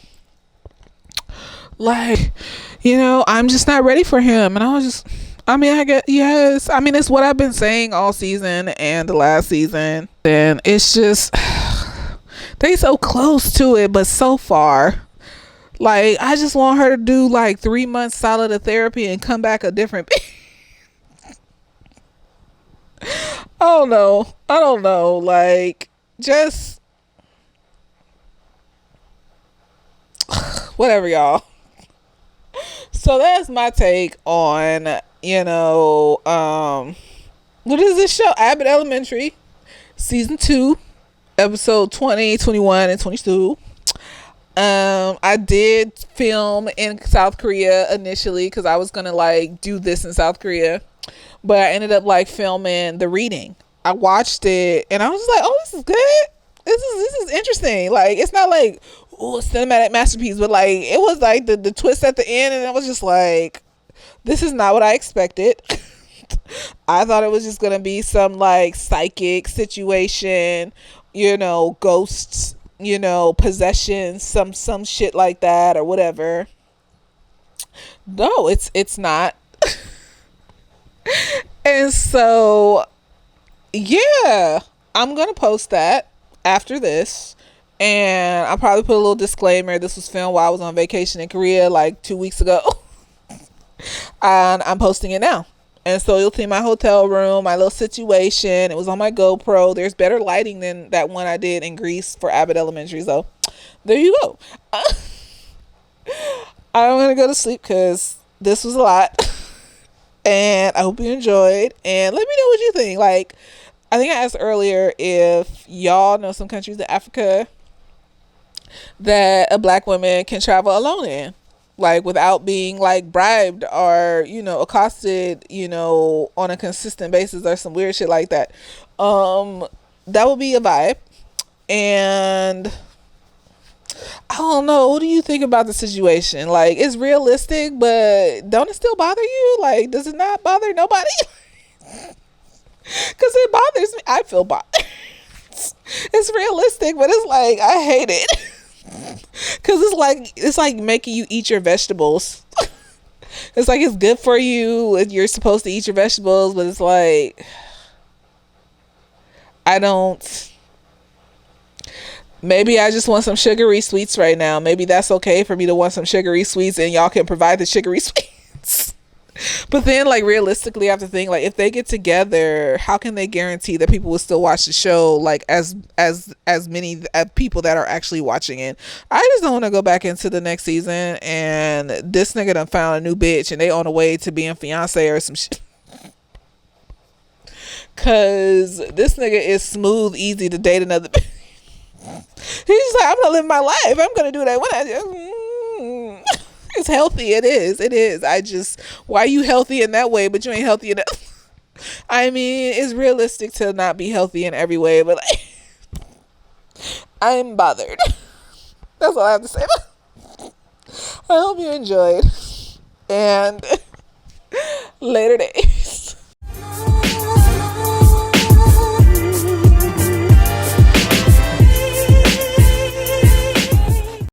Speaker 1: you know, I'm just not ready for him. And I was just, I mean, I get, yes, I mean, it's what I've been saying all season and the last season, and it's just they so close to it but so far. Like, I just want her to do like 3 months solid of therapy and come back a different I don't know, like, just whatever, y'all. So that's my take on, you know, what is this show? Abbott Elementary, season 2, episode 20, 21, and 22. I did film in South Korea initially because I was gonna like do this in South Korea, but I ended up like filming the reading. I watched it and I was like, oh, this is good. This is interesting. Like, it's not like, oh, cinematic masterpiece, but like it was like the twist at the end, and I was just like, this is not what I expected. I thought it was just gonna be some like psychic situation, you know, ghosts, you know, possession, some shit like that or whatever. No, it's not. And so yeah, I'm gonna post that after this, and I'll probably put a little disclaimer. This was filmed while I was on vacation in Korea like 2 weeks ago. And I'm posting it now. And so you'll see my hotel room, my little situation. It was on my GoPro. There's better lighting than that one I did in Greece for Abbott Elementary. So there you go. I'm going to go to sleep because this was a lot. And I hope you enjoyed. And let me know what you think. Like, I think I asked earlier if y'all know some countries in Africa that a black woman can travel alone in, like without being like bribed or, you know, accosted, you know, on a consistent basis or some weird shit like that. That would be a vibe. And I don't know, what do you think about the situation? Like, it's realistic, but don't it still bother you? Like, does it not bother nobody? Because it bothers me. I feel bothered. It's realistic, but it's like, I hate it. Because it's like making you eat your vegetables. It's like, it's good for you, you're supposed to eat your vegetables, but it's like, I don't. Maybe I just want some sugary sweets right now. Maybe that's okay for me to want some sugary sweets, and y'all can provide the sugary sweets. But then, like, realistically, I have to think, like, if they get together, how can they guarantee that people will still watch the show, like, as many people that are actually watching it? I just don't want to go back into the next season and this nigga done found a new bitch and they on the way to being fiance or some shit. Cause this nigga is smooth, easy to date another bitch. He's like, I'm gonna live my life. I'm gonna do that when it's healthy. It is. I just, why are you healthy in that way, but you ain't healthy enough? I mean, it's realistic to not be healthy in every way, but like, I'm bothered. That's all I have to say. I hope you enjoyed. And later day.